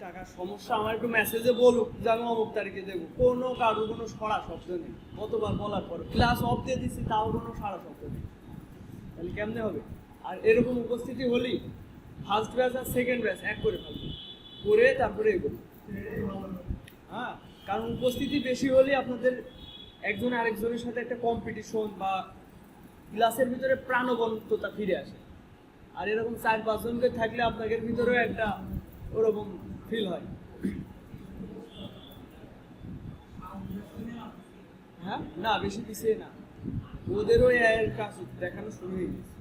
টাকার সমস্যা আমার একটু মেসেজে বলুক যে আমি অমুক তারিখে দেবো, কোনো কারো কোনো সাড়া শব্দ নেই। কতবার বলার পর ক্লাস অফ দিয়ে দিচ্ছি, তাও কোনো সাড়া শব্দ নেই। তাহলে কেমনে হবে? আর এরকম উপস্থিতি হলেই ফার্স্ট ব্যাচ আর সেকেন্ড ব্যাচ এক করে ফেলবে, করে তারপরে এগোবে। হ্যাঁ, কারণ উপস্থিতি বেশি হলে আপনাদের একজন আরেকজনের সাথে একটা কম্পিটিশন বা ক্লাসের ভিতরে প্রাণবন্ততা ফিরে আসে। আর এরকম 4-5 জনকে থাকলে আপনাদের ভিতরেও একটা ওরকম ফিল হয়। হ্যাঁ, না বেশি পিছিয়ে না, ওদেরও এর কাজ দেখানো শুরু হয়ে গেছে।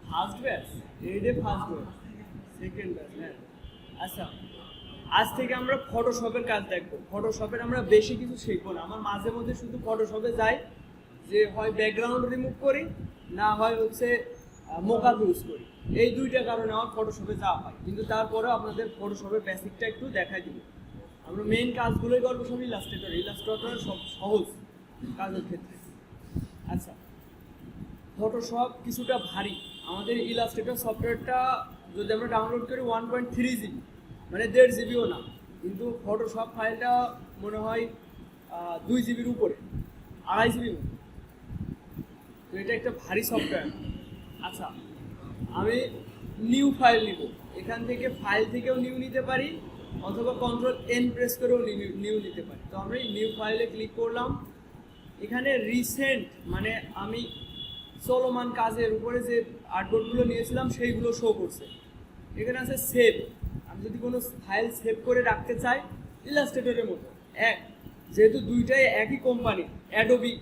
ফার্স্ট ব্যাচ, এইডে ফার্স্ট ব্যাচ, সেকেন্ড ব্যাচ। হ্যাঁ, আচ্ছা, আজ থেকে আমরা ফটোশপের কাজ দেখবো। ফটোশপের আমরা বেশি কিছু শিখবো না। আমার মাঝে মধ্যে শুধু ফটোশপে যাই, যে হয় ব্যাকগ্রাউন্ড রিমুভ করি, না হয় হচ্ছে মোকআপ ইউজ করি। এই দুইটা কারণে আমার ফটোশপে যাওয়া হয়, কিন্তু তারপরেও আপনাদের ফটোশপের বেসিকটা একটু দেখাই দিব। আমরা মেইন কাজগুলোই করবো সব ইলাস্ট্রেটর। ইলাস্ট্রেটর সব সহজ কাজের ক্ষেত্রে। আচ্ছা, ফটোশপ কিছুটা ভারী। আমাদের ইলাস্ট্রেটর সফটওয়্যারটা যদি আমরা ডাউনলোড করি 1.3 জিবি, মানে 1.5 জিবিও না, কিন্তু ফটোশপ ফাইলটা মনে হয় 2 জিবির উপরে, 2.5 জিবি। তো এটা একটা ভারী সফটওয়্যার। আচ্ছা, আমি নিউ ফাইল নিব। এখান থেকে ফাইল থেকেও নিউ নিতে পারি, অথবা Ctrl+N প্রেস করেও নিউ নিতে পারি। তো আমরা এই নিউ ফাইলে ক্লিক করলাম। এখানে রিসেন্ট মানে আমি চলমান কাজের উপরে যে আর্টবোর্ডগুলো নিয়েছিলাম সেইগুলো শো করছে। এখানে আছে সেভ। আমি যদি কোনো ফাইল সেভ করে রাখতে চাই, ইলাস্ট্রেটরের মতো যেহেতু দুইটাই একই company, Adobe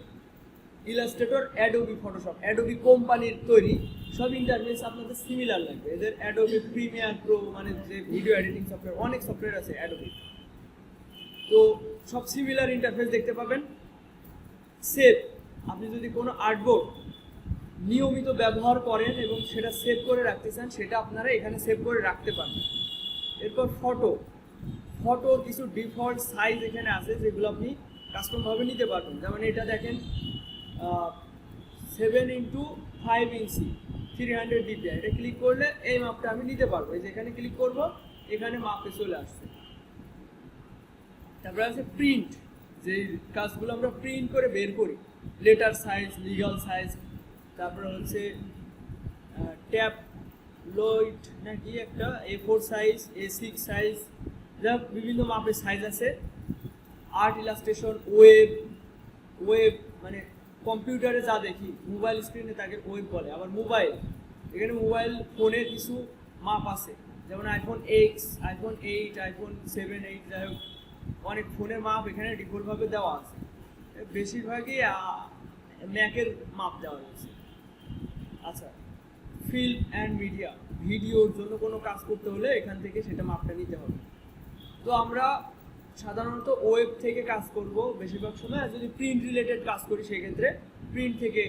Illustrator, Adobe Photoshop, Adobe কোম্পানির তৈরি, সব ইন্টারফেস আপনাদের সিমিলার লাগবে। এদের অ্যাডোবি প্রিমিয়ার প্রো মানে যে ভিডিও এডিটিং সফটওয়্যার, অনেক সফটওয়্যার আছে অ্যাডোবি, তো সব সিমিলার ইন্টারফেস দেখতে পাবেন। সেভ, আপনি যদি কোনো আর্টবোর্ড নিয়মিত ব্যবহার করেন এবং সেটা সেভ করে রাখতে চান, সেটা আপনারা এখানে সেভ করে রাখতে পারবেন। এরপর ফটোর কিছু ডিফল্ট সাইজ এখানে আছে, যেগুলো আপনি কাস্টমভাবে নিতে পারবেন। যেমন এটা দেখেন, 7x5 ইঞ্চি 300 dpi। এটা ক্লিক করলে এই মাপটা আমি নিতে পারবো। এই যে এখানে ক্লিক করব, এখানে মাপে চলে আসছে। তারপরে আছে প্রিন্ট, যে কাজগুলো আমরা প্রিন্ট করে বের করি, লেটার সাইজ, লিগাল সাইজ। তারপরে হচ্ছে ট্যাব লয়েড নাকি একটা A4 সাইজ, A6 সাইজ, যা বিভিন্ন মাপের সাইজ আছে। আর্ট ইলাস্ট্রেশন, ওয়েব মানে কম্পিউটারে যা দেখি, মোবাইল স্ক্রিনে তাকে ওয়েব বলে। আবার মোবাইল, এখানে মোবাইল ফোনের কিছু মাপ আছে, যেমন iPhone X, iPhone 8, iPhone 7, 8, যাই হোক অনেক ফোনের মাপ এখানে ডিফল্টভাবে দেওয়া আছে। বেশিরভাগই ম্যাকের মাপ দেওয়া আছে। আচ্ছা, ফিল্ম অ্যান্ড মিডিয়া, ভিডিওর জন্য কোনো কাজ করতে হলে এখান থেকে সেটা মাপটা নিতে হবে। তো আমরা সাধারণত ওয়েব থেকে কাজ করব বেশিরভাগ সময়। আর যদি প্রিন্ট রিলেটেড কাজ করি, সেক্ষেত্রে প্রিন্ট থেকে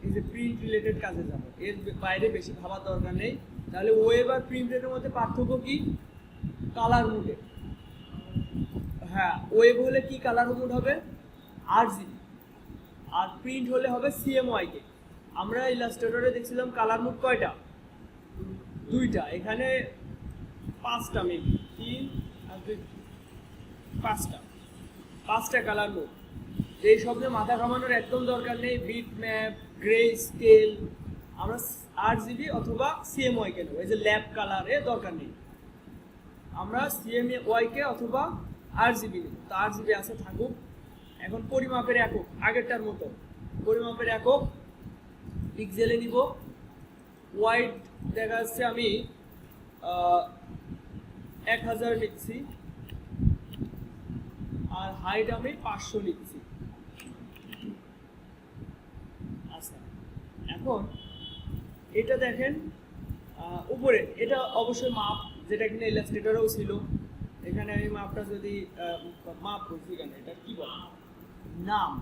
এই যে প্রিন্ট রিলেটেড কাজে যাবো, এর বাইরে বেশি ভাবার দরকার নেই। তাহলে ওয়েব আর প্রিন্টের মধ্যে পার্থক্য কি? কালার মুডে। হ্যাঁ, ওয়েব হলে কি কালার মুড হবে? RGB। আর প্রিন্ট হলে হবে CMYK। আমরা ইলাস্ট্রেটরে দেখছিলাম কালার মুড কয়টা? 2টা। এখানে 5টা, মেবি 3 আর 2, 5টা কালার মুড। এই শব্দে মাথা ঘামানোর একদম দরকার নেই। বিট ম্যাপ, গ্রে স্কেল, আমরা RGB অথবা CMYK নেব। এই যে ল্যাব কালার, এর দরকার নেই, আমরা CMYK অথবা RGB নেব। তো RGB আছে, থাকুক। এখন পরিমাপের একক আগেরটার মতো, পরিমাপের একক পিক্সেলে নিব। ওয়াইড দেখা যাচ্ছে আমি 1000 নিচ্ছি, আর হাইট আমি 500 নিচ্ছি। আচ্ছা, এখন এটা দেখেন উপরে, এটা অবশ্যই মাপ, যেটা কিনা ইলাস্ট্রেটরেও ছিল। এখানে আমি মাপটা যদি মাপ করছি, এখানে এটা কি বলে, নাম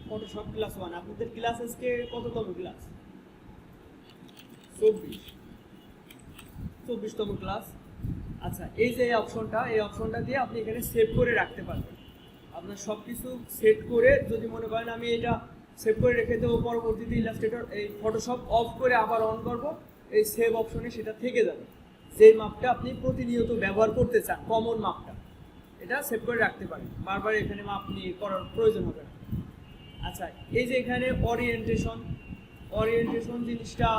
ফটোশপ ক্লাস 1। আপনাদের ক্লাস আজকে কততম ক্লাস? 24তম ক্লাস। আচ্ছা, এই যে এই অপশনটা দিয়ে আপনি এখানে সেভ করে রাখতে পারবেন। আপনার সব কিছু সেট করে, যদি মনে করেন আমি এটা সেভ করে রেখে দেবো, পরবর্তীতে ইলাস্ট্রেটর এই ফটোশপ অফ করে আবার অন করব, এই সেভ অপশনে সেটা থেকে যাবে। যেই মাপটা আপনি প্রতিনিয়ত ব্যবহার করতে চান, কমন মাপটা, এটা সেভ করে রাখতে পারেন, বারবার এখানে মাপ নিয়ে করার প্রয়োজন হবে না। আচ্ছা, এই যে এখানে ওরিয়েন্টেশন জিনিসটা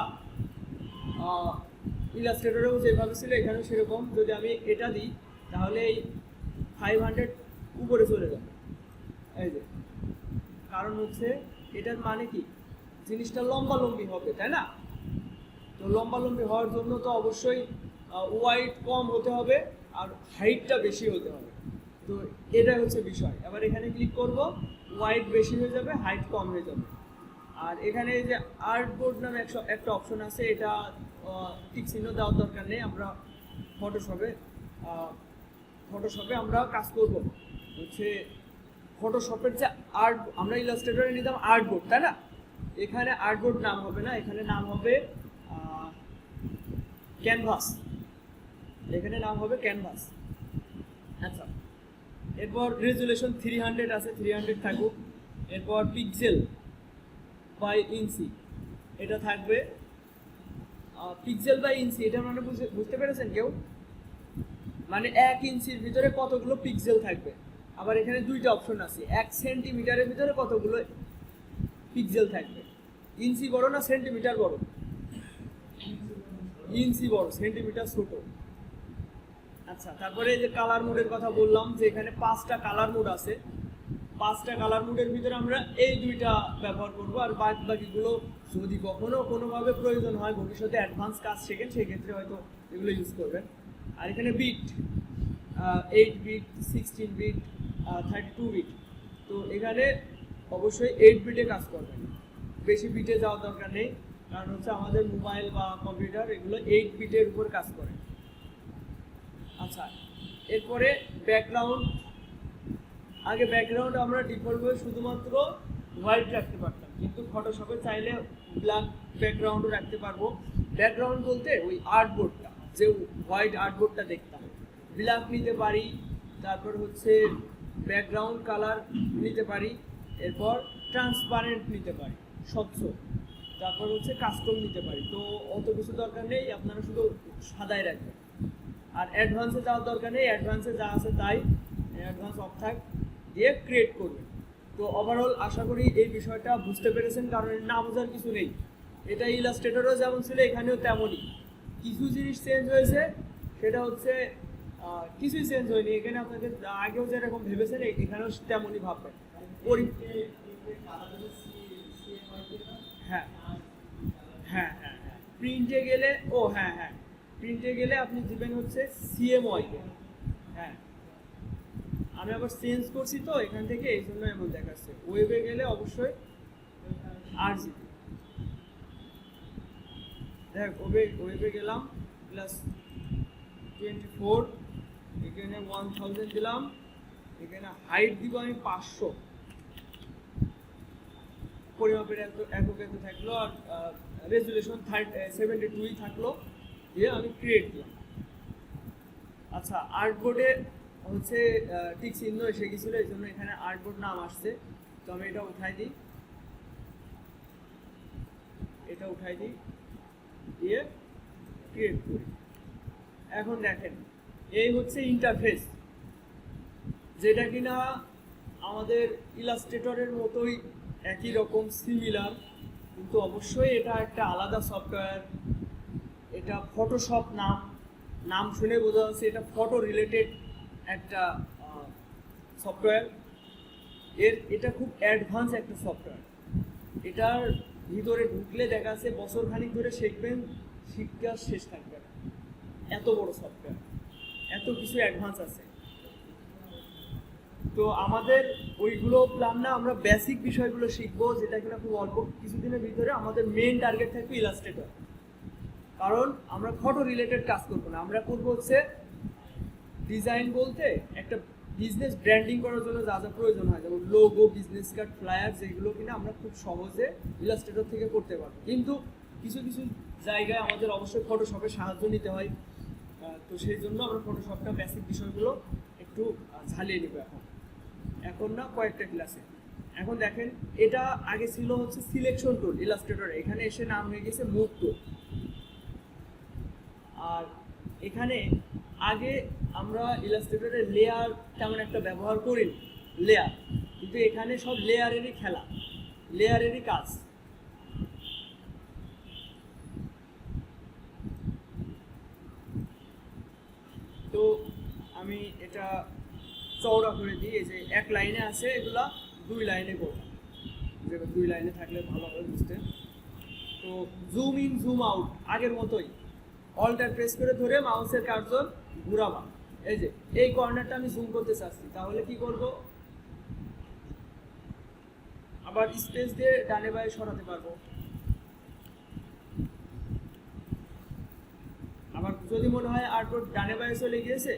ইলাস্ট্রেটরেও যেভাবে ছিল এখানেও সেরকম। যদি আমি এটা দিই তাহলে এই 500 উপরে চলে যাবে, এই যে, কারণ হচ্ছে এটার মানে কি, জিনিসটা লম্বালম্বি হবে, তাই না? তো লম্বালম্বি হওয়ার জন্য তো অবশ্যই ওয়াইড কম হতে হবে আর হাইটটা বেশি হতে হবে। তো এটা হচ্ছে বিষয়। এবার এখানে ক্লিক করব, ওয়াইড বেশি হয়ে যাবে, হাইট কম হয়ে যাবে। আর এখানে এই যে আর্টবোর্ড নামে একটা অপশন আছে, এটা টিক চিহ্ন দেওয়ার দরকার নেই। আমরা ফটোশপে আমরা কাজ করব হচ্ছে ফটোশপের যে আর্ট, আমরা ইলাস্ট্রেটরে নিতাম আর্টবোর্ড, তাই না? এখানে আর্টবোর্ড নাম হবে না, এখানে নাম হবে ক্যানভাস। এখানে নাম হবে ক্যানভাস। আচ্ছা, এরপর রেজুলেশন 300 আছে, 300 থাকুক। এরপর পিক্সেল বাই ইঞ্চি এটা থাকবে। পিক্সেল বাই ইঞ্চি এটা মানে বুঝতে পেরেছেন কেউ? মানে 1 ইঞ্চির ভিতরে কতগুলো পিক্সেল থাকবে। আবার এখানে দুইটা অপশন আছে, 1 সেন্টিমিটারের ভিতরে কতগুলো পিক্সেল থাকবে। ইঞ্চি বড় না সেন্টিমিটার বড়? ইঞ্চি বড়, সেন্টিমিটার ছোট। আচ্ছা, তারপরে এই যে কালার মোডের কথা বললাম, যে এখানে 5টা কালার মোড আছে। 5টা কালার মোডের ভিতরে আমরা এই দুইটা ব্যবহার করব, আর বাকিগুলো যদি কখনো কোনোভাবে প্রয়োজন হয়, ভবিষ্যতে অ্যাডভান্স কাজ শেখেন, সেই ক্ষেত্রে হয়তো এগুলো ইউজ করবেন। আর এখানে বিট 8 বিট, 16 বিট, 32 বিট। তো এখানে অবশ্যই 8 বিটে কাজ করবেন, বেশি বিটে যাওয়ার দরকার নেই, কারণ হচ্ছে আমাদের মোবাইল বা কম্পিউটার এগুলো 8 বিটের উপর কাজ করে। আচ্ছা, এরপরে ব্যাকগ্রাউন্ড। আগে ব্যাকগ্রাউন্ড আমরা ডিফল্টভাবে শুধুমাত্র হোয়াইট রাখতে পারতাম, কিন্তু ফটোশপে চাইলে ব্ল্যাক ব্যাকগ্রাউন্ডও রাখতে পারবো। ব্যাকগ্রাউন্ড বলতে ওই আর্টবোর্ডটা, যে হোয়াইট আর্টবোর্ডটা দেখতাম, ব্ল্যাক নিতে পারি। তারপর হচ্ছে ব্যাকগ্রাউন্ড কালার নিতে পারি। এরপর ট্রান্সপারেন্ট নিতে পারি, স্বচ্ছ। তারপর হচ্ছে কাস্টম নিতে পারি। তো অত কিছু দরকার নেই, আপনারা শুধু সাদাই রাখবেন। আর অ্যাডভান্সে যাওয়ার দরকার নেই, অ্যাডভান্সে যা আছে তাই, অ্যাডভান্স অফ থাক দিয়ে ক্রিয়েট করবেন। তো ওভারঅল আশা করি এই বিষয়টা বুঝতে পেরেছেন, কারণ না বোঝার কিছু নেই। এটা ইলাস্ট্রেটরও যেমন ছিল এখানেও তেমনই। কিছু জিনিস চেঞ্জ হয়েছে, সেটা হচ্ছে কিছুই চেঞ্জ হয়নি। এখানে আপনাদের আগেও যেরকম ভেবেছেন এখানেও তেমনই ভাববেন। হ্যাঁ হ্যাঁ হ্যাঁ হ্যাঁ, প্রিন্টে গেলে প্রিন্টে গেলে আপনি দিবেন হচ্ছে CMYK। হ্যাঁ, আমি আবার চেঞ্জ করছি তো এখান থেকে, এই জন্য এমন দেখাচ্ছে। ওয়েবে গেলে অবশ্যই RGB। দেখ, ওয়েবে গেলাম +24, এখানে 1000 দিলাম, এখানে হাইট দিব আমি 500, পরিমাপের একক এত থাকলো, আর রেজুলেশন 72 থাকলো, দিয়ে আমি ক্রিয়েট দিলাম। আচ্ছা, আর্টবোর্ডে হচ্ছে টিক চিহ্ন এসে গেছিলো, এই জন্য এখানে আর্টবোর্ড নাম আসছে। তো আমি এটা উঠাই দিই, দিয়ে ক্রিয়েট করি। এখন দেখেন, এই হচ্ছে ইন্টারফেস, যেটা কিনা আমাদের ইলাস্ট্রেটরের মতোই একই রকম সিমিলার, কিন্তু অবশ্যই এটা একটা আলাদা সফটওয়্যার। এটা ফটোশপ নাম শুনে বোঝা যাচ্ছে এটা ফটো রিলেটেড একটা সফটওয়্যার। এটা খুব অ্যাডভান্স একটা সফটওয়্যার। এটার ভিতরে ঢুকলে দেখা যাচ্ছে বছর খানিক ধরে শিখবেন, শিক্ষা শেষ থাকবে না। এত বড় সফটওয়্যার, এত কিছু অ্যাডভান্স আছে। তো আমাদের ওইগুলো প্ল্যান না, আমরা বেসিক বিষয়গুলো শিখবো, যেটা কিনা খুব অল্প কিছুদিনের ভিতরে। আমাদের মেইন টার্গেট থাকবে ইলাস্ট্রেটর, কারণ আমরা ফটো রিলেটেড কাজ করবো না, আমরা করবো হচ্ছে ডিজাইন বলতে একটা বিজনেস ব্র্যান্ডিং করার জন্য যা যা প্রয়োজন হয়, যেমন লোগো, বিজনেস কার্ড, ফ্লায়ার, যেগুলো কিনা আমরা খুব সহজে ইলাস্ট্রেটর থেকে করতে পারবো। কিন্তু কিছু কিছু জায়গায় আমাদের অবশ্যই ফটোশপের সাহায্য নিতে হয়। তো সেই জন্য আমরা ফটোশপটা বেসিক বিষয়গুলো একটু ঝালিয়ে নিব এখন না, কয়েকটা ক্লাসে। এখন দেখেন এটা আগে ছিল হচ্ছে সিলেকশন টুল ইলাস্ট্রেটরে, এখানে এসে নাম হয়ে গেছে মুভ টুল। আর এখানে আগে আমরা ইলাস্ট্রেটরে লেয়ার তেমন একটা ব্যবহার করি, লেয়ার, কিন্তু এখানে সব লেয়ারেরই খেলা, লেয়ারেরই কাজ। তো আমি এটা চওড়া করে দিই, এই যে এক লাইনে আছে এগুলা 2 লাইনে করব, যে 2 লাইনে থাকলে ভালো হবে বুঝতে। তো জুম ইন জুম আউট আগের মতোই, অল্টার প্রেস করে ধরে মাউসের কার্সর ঘুরাবা। এই যে এই কর্নারটা আমি জুম করতে চাচ্ছি, তাহলে কি করব, আবার স্পেস দিয়ে ডানে বাঁয়ে সরাতে পারবো। আবার যদি মনে হয় আর্টবোর্ড ডানে বাঁয়ে চলে গিয়েছে,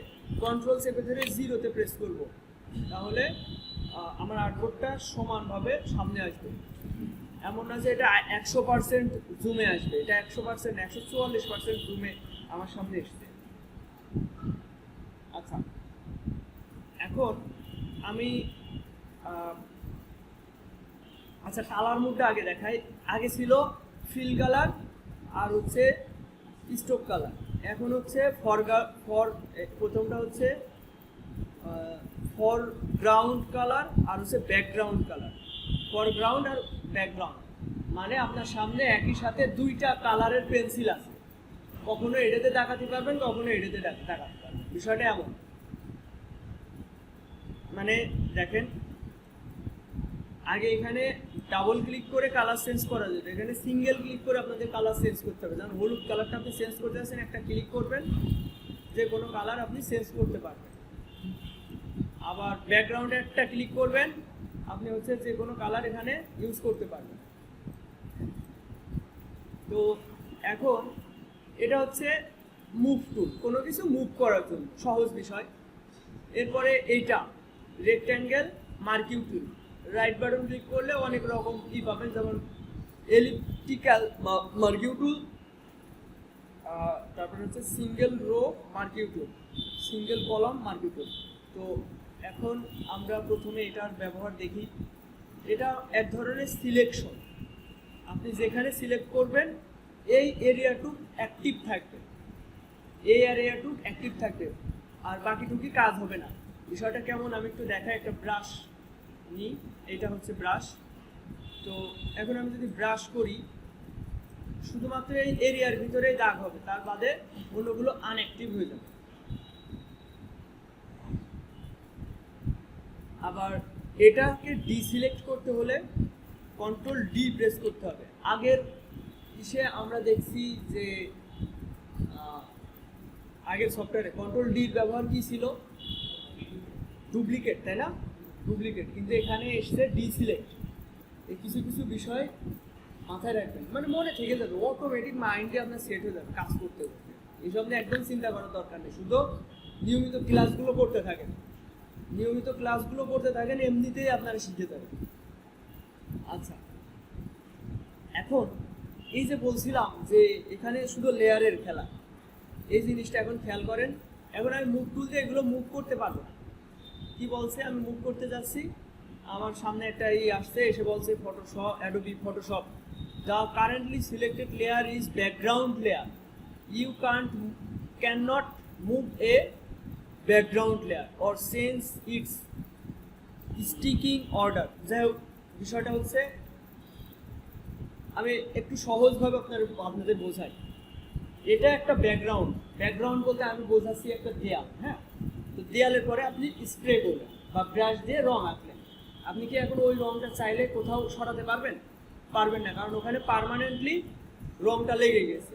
কন্ট্রোল চেপে ধরে 0-তে প্রেস করব, তাহলে আমার আর্টবোর্ডটা সমানভাবে সামনে আসবে। এমন না যে এটা 100% জুমে আসবে, এটা 100% 144% জুমে আমার সামনে এসছে। আচ্ছা, এখন আমি আচ্ছা কালার মুডটা আগে দেখাই। আগে ছিল ফিল কালার আর হচ্ছে স্টোক কালার, এখন হচ্ছে প্রথমটা হচ্ছে ফরগ্রাউন্ড কালার আর হচ্ছে ব্যাকগ্রাউন্ড কালার। ফরগ্রাউন্ড আর ব্যাকগ্রাউন্ড মানে আপনার সামনে একই সাথে 2টা কালারের পেন্সিল আছে, কখনো এটাতে দেখাতে পারবেন, কখনো এটাতে দেখাতে পারবেন। বিষয়টা এমন, মানে দেখেন আগে এখানে ডাবল ক্লিক করে কালার চেঞ্জ করা যেত, এখানে সিঙ্গেল ক্লিক করে আপনাদের কালার চেঞ্জ করতে হবে। যেমন হলুদ কালারটা আপনি চেঞ্জ করতে আসেন, একটা ক্লিক করবেন, যে কোনো কালার আপনি চেঞ্জ করতে পারবেন। আবার ব্যাকগ্রাউন্ডে একটা ক্লিক করবেন, আপনি হচ্ছে যে কোনো কালার এখানে ইউজ করতে পারবেন। তো এখন এটা হচ্ছে মুভ টুল, কোনো কিছু মুভ করার জন্য সহজ বিষয়। এরপরে এইটা রেক্ট্যাঙ্গেল মার্কিং টুল, রাইট বাটন ক্লিক করলে অনেক রকম কি পাবেন, যেমন এলিপ্টিক্যাল মার্কিং টুল, তারপরে হচ্ছে সিঙ্গেল রো মার্কিং টুল, সিঙ্গেল কলাম মার্কিং টুল। তো এখন আমরা প্রথমে এটার ব্যবহার দেখি। এটা এক ধরনের সিলেকশন, আপনি যেখানে সিলেক্ট করবেন এই এরিয়াটুক অ্যাক্টিভ থাকবে, এই এরিয়াটুক অ্যাক্টিভ থাকবে, আর বাকিটুকি কাজ হবে না। বিষয়টা কেমন আমি একটু দেখাই। একটা ব্রাশ নিই, এটা হচ্ছে ব্রাশ। তো এখন আমি যদি ব্রাশ করি, শুধুমাত্র এই এরিয়ার ভিতরেই দাগ হবে, তার বাদে অন্যগুলো আনঅ্যাক্টিভ হয়ে যাবে। আবার এটাকে ডিসিলেক্ট করতে হলে কন্ট্রোল ডি প্রেস করতে হবে। আগের ইসে আমরা দেখছি যে আগের সফটওয়্যারে কন্ট্রোল ডির ব্যবহার কি ছিল, ডুপ্লিকেট, তাই না, ডুপ্লিকেট। কিন্তু এখানে এসছে ডিসিলেক্ট। এই কিছু কিছু বিষয় মাথায় রাখবেন, মানে মনে থেকে যাবে, অটোমেটিক মাইন্ডে আপনার সেট হয়ে যাবে কাজ করতে করতে। এইসব নিয়ে একদম চিন্তা করার দরকার নেই, শুধু নিয়মিত ক্লাসগুলো করতে থাকেন, নিয়মিত ক্লাসগুলো করতে থাকেন, এমনিতেই আপনারা শিখে যাবেন। আচ্ছা, এখন এই যে বলছিলাম যে এখানে শুধু লেয়ারের খেলা, এই জিনিসটা এখন খেয়াল করেন। এখন আমি মুভ টুল দিয়ে এগুলো মুভ করতে পারবো না। কি বলছে, আমি মুভ করতে যাচ্ছি, আমার সামনে একটা আসছে, এসে বলছে Photoshop, Adobe Photoshop, the currently selected layer is background layer, you can not move a background layer or change its sticking order. যাই হোক, বিষয়টা হচ্ছে আমি একটু সহজভাবে আপনাদের বোঝাই। এটা একটা ব্যাকগ্রাউন্ড, ব্যাকগ্রাউন্ড বলতে আমি বোঝাচ্ছি একটা দেয়াল, হ্যাঁ। তো দেয়ালের পরে আপনি স্প্রে করলেন বা ব্রাশ দিয়ে রং আঁকলেন, আপনি কি এখন ওই রংটা চাইলে কোথাও সরাতে পারবেন? পারবেন না, কারণ ওখানে পার্মানেন্টলি রংটা লেগে গেছে।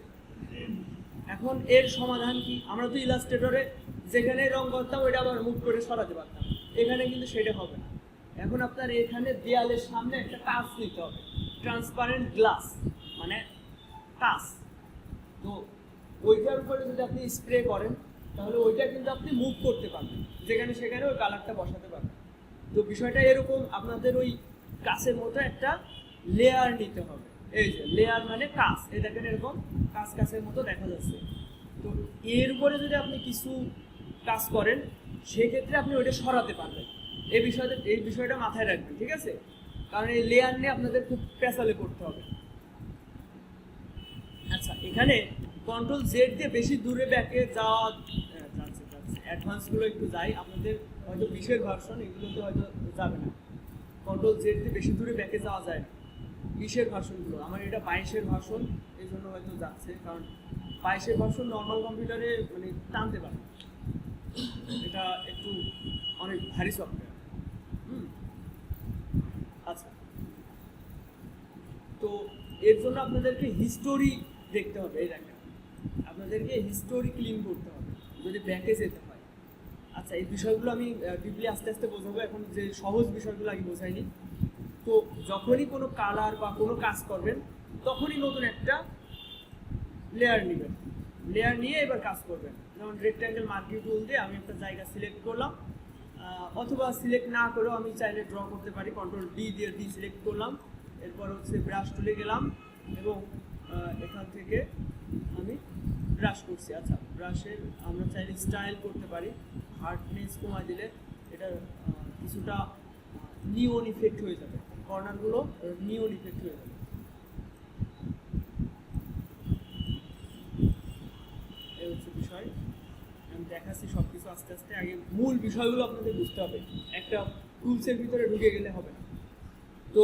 এখন এর সমাধান কি, আমরা তো ইলাস্ট্রেটরে যেখানে রং করতাম ওইটা আবার মুভ করে সরাতে পারতাম, এখানে কিন্তু সেটা হবে না। এখন আপনার এখানে দেয়ালের সামনে একটা কাঁচ নিতে হবে, ট্রান্সপারেন্ট গ্লাস মানে কাঁচ। তো ওইটার উপরে যদি আপনি স্প্রে করেন, তাহলে ওইটা কিন্তু আপনি মুভ করতে পারবেন, যেখানে সেখানে ওই কালারটা বসাতে পারবেন। তো বিষয়টা এরকম, আপনাদের ওই কাঁচের মতো একটা লেয়ার নিতে হবে। এই যে লেয়ার মানে কাঁচ, এই দেখেন এরকম কাঁচ কাঁচের মতো দেখা যাচ্ছে। তো এর উপরে যদি আপনি কিছু কাজ করেন, সেক্ষেত্রে আপনি ওইটা সরাতে পারবেন। এই বিষয়টা মাথায় রাখবেন, ঠিক আছে? কারণ এই লেয়ার নিয়ে আপনাদের খুব পেছালে করতে হবে। আচ্ছা, এখানে কন্ট্রোল জেড দিয়ে বেশি দূরে ব্যাকে যাচ্ছে অ্যাডভান্সগুলো একটু যাই, আপনাদের হয়তো 20-এর ভার্সন, এগুলোতে হয়তো যাবে না। কন্ট্রোল জেড দিয়ে বেশি দূরে ব্যাকে যাওয়া যায় না 20-এর ভার্সনগুলো। আমার এটা 22-এর ভার্সন, এই জন্য হয়তো যাচ্ছে, কারণ 22-এর ভার্সন নর্মাল কম্পিউটারে মানে টানতে পারে, এটা একটু অনেক ভারী সফটওয়্যার। আচ্ছা, তো এর জন্য আপনাদেরকে হিস্টোরি দেখতে হবে। এই দেখেন, আপনাদেরকে হিস্টোরি ক্লিন করতে হবে যদি ব্যাকে যেতে হয়। আচ্ছা, এই বিষয়গুলো আমি ডিপলি আস্তে আস্তে বোঝাবো, এখন যে সহজ বিষয়গুলো আগে বোঝাইনি। তো যখনই কোনো কালার বা কোনো কাজ করবেন, তখনই নতুন একটা লেয়ার নেবেন, লেয়ার নিয়ে এবার কাজ করবেন। যেমন রেক্ট্যাঙ্গেল মার্কিং টুল দিয়ে আমি একটা জায়গা সিলেক্ট করলাম, অথবা সিলেক্ট না করেও আমি চাইলে ড্র করতে পারি। কন্ট্রোল ডি দিয়ে ডি সিলেক্ট করলাম, এরপর হচ্ছে ব্রাশ টুলে গেলাম এবং এখান থেকে আমি ব্রাশ করছি। আচ্ছা, ব্রাশের আমরা চাইলে স্টাইল করতে পারি, হার্ডনেস কমায় দিলে এটা কিছুটা নিওন ইফেক্ট হয়ে যাবে, কর্নারগুলো নিওন ইফেক্ট হয়ে যাবে। এই হচ্ছে বিষয়, আমি দেখাচ্ছি সব কিছু আস্তে আস্তে। আগে মূল বিষয়গুলো আপনাদের বুঝতে হবে, একটা টুলসের ভিতরে ঢুকে গেলে হবে না। তো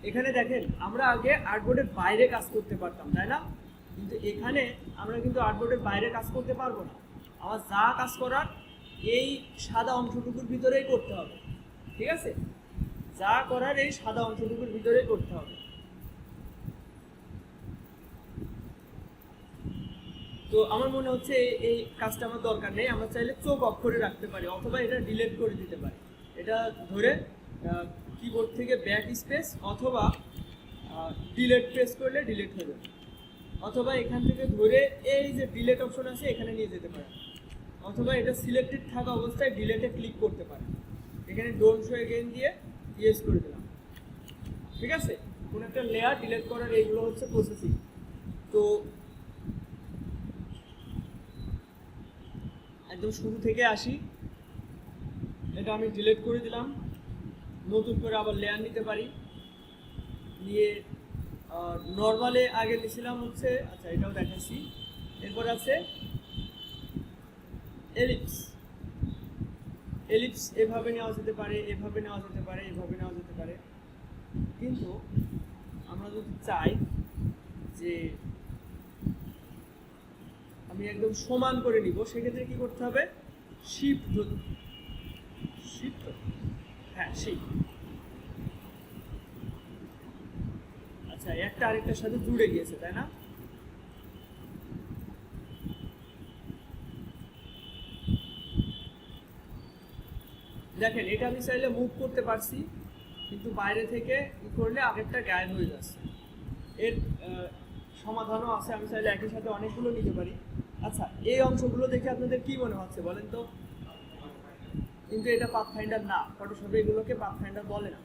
এখানে দেখেন, আমরা আগে আর্টবোর্ডের বাইরে কাজ করতে পারতাম, তাই না? কিন্তু এখানে আমরা কিন্তু আর্টবোর্ডের বাইরে কাজ করতে পারবো না। আমার যা কাজ করার এই সাদা অংশটুকুর ভিতরেই করতে হবে, ঠিক আছে? যা করার এই সাদা অংশটুকুর ভিতরেই করতে হবে। তো আমার মনে হচ্ছে এই কাজটা আমার দরকার নেই, আমরা চাইলে চোখ অফ করে রাখতে পারি, অথবা এটা ডিলিট করে দিতে পারি। এটা ধরে কিবোর্ড থেকে ব্যাক স্পেস অথবা ডিলিট প্রেস করলে ডিলিট হয়ে যাবে, অথবা এখান থেকে ধরে এই যে ডিলিট অপশন আছে এখানে নিয়ে যেতে পারেন, অথবা এটা সিলেক্টেড থাকা অবস্থায় ডিলিটে ক্লিক করতে পারেন। এখানে ডোন্ট শো এগেইন দিয়ে ইয়েস করে দিলাম, ঠিক আছে? কোন একটা লেয়ার ডিলিট করার এইগুলো হচ্ছে প্রসেসিং। তো একদম শুরু থেকে আসি, এটা আমি ডিলিট করে দিলাম, নতুন করে আবার লেয়ার নিতে পারি, নিয়ে নর্মালে আগে নিয়েছিলাম হচ্ছে, আচ্ছা এটাও দেখাচ্ছি। এরপর আছে এলিপস। এলিপস এভাবে নেওয়া যেতে পারে, এভাবে নেওয়া যেতে পারে, এভাবে নেওয়া যেতে পারে। কিন্তু আমরা যদি চাই যে আমি একদম সমান করে নিব, সেক্ষেত্রে কি করতে হবে? শিফট, হ্যাঁ শিফট। আচ্ছা, একটা আরেকটার সাথে জুড়ে গিয়েছে, তাই না? দেখেন, এটা আমি চাইলে মুভ করতে পারছি, কিন্তু বাইরে থেকে কি করলে আগেরটা গায়েব হয়ে যাচ্ছে। এর সমাধানও আছে, আমি চাইলে একই সাথে অনেকগুলো নিতে পারি। আচ্ছা, এই অংশগুলো দেখে আপনাদের কি মনে হচ্ছে বলেন তো? কিন্তু এটা পাথফাইন্ডার না, ফটোশপে এগুলোকে পাথফাইন্ডার বলে না।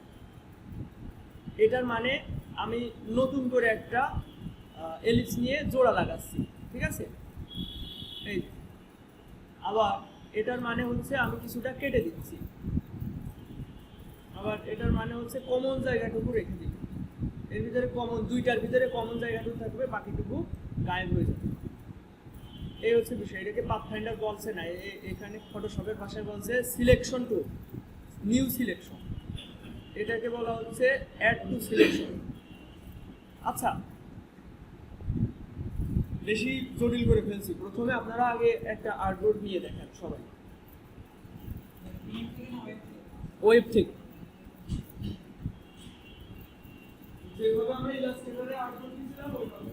এটার মানে আমি নতুন করে একটা এলিপস নিয়ে জোড়া লাগাচ্ছি, ঠিক আছে? এই আবার এটার মানে হচ্ছে আমি কিছুটা কেটে দিচ্ছি, আবার এটার মানে হচ্ছে কমন জায়গাটুকু রেখে দিই। এর ভিতরে কমন, দুইটার ভিতরে কমন জায়গাটুকু থাকবে, বাকিটুকু গায়েব হয়ে যাবে। এই হচ্ছে বিষয়, এটাকে পাথফাইন্ডার বলছে না, এখানে ফটোশপের ভাষায় বলছে সিলেকশন টুল, নিউ সিলেকশন। এটাকে বলা হচ্ছে অ্যাড টু সিলেকশন। আচ্ছা, বেশি জটিল করে ফেলছি। প্রথমে আপনারা আগে একটা আর্টবোর্ড নিয়ে দেখেন সবাই, ওয়েব থেকে। যেভাবে আমরা ইলাস্ট্রেটরে আর্টবোর্ড দিয়েছিলাম ওইভাবে।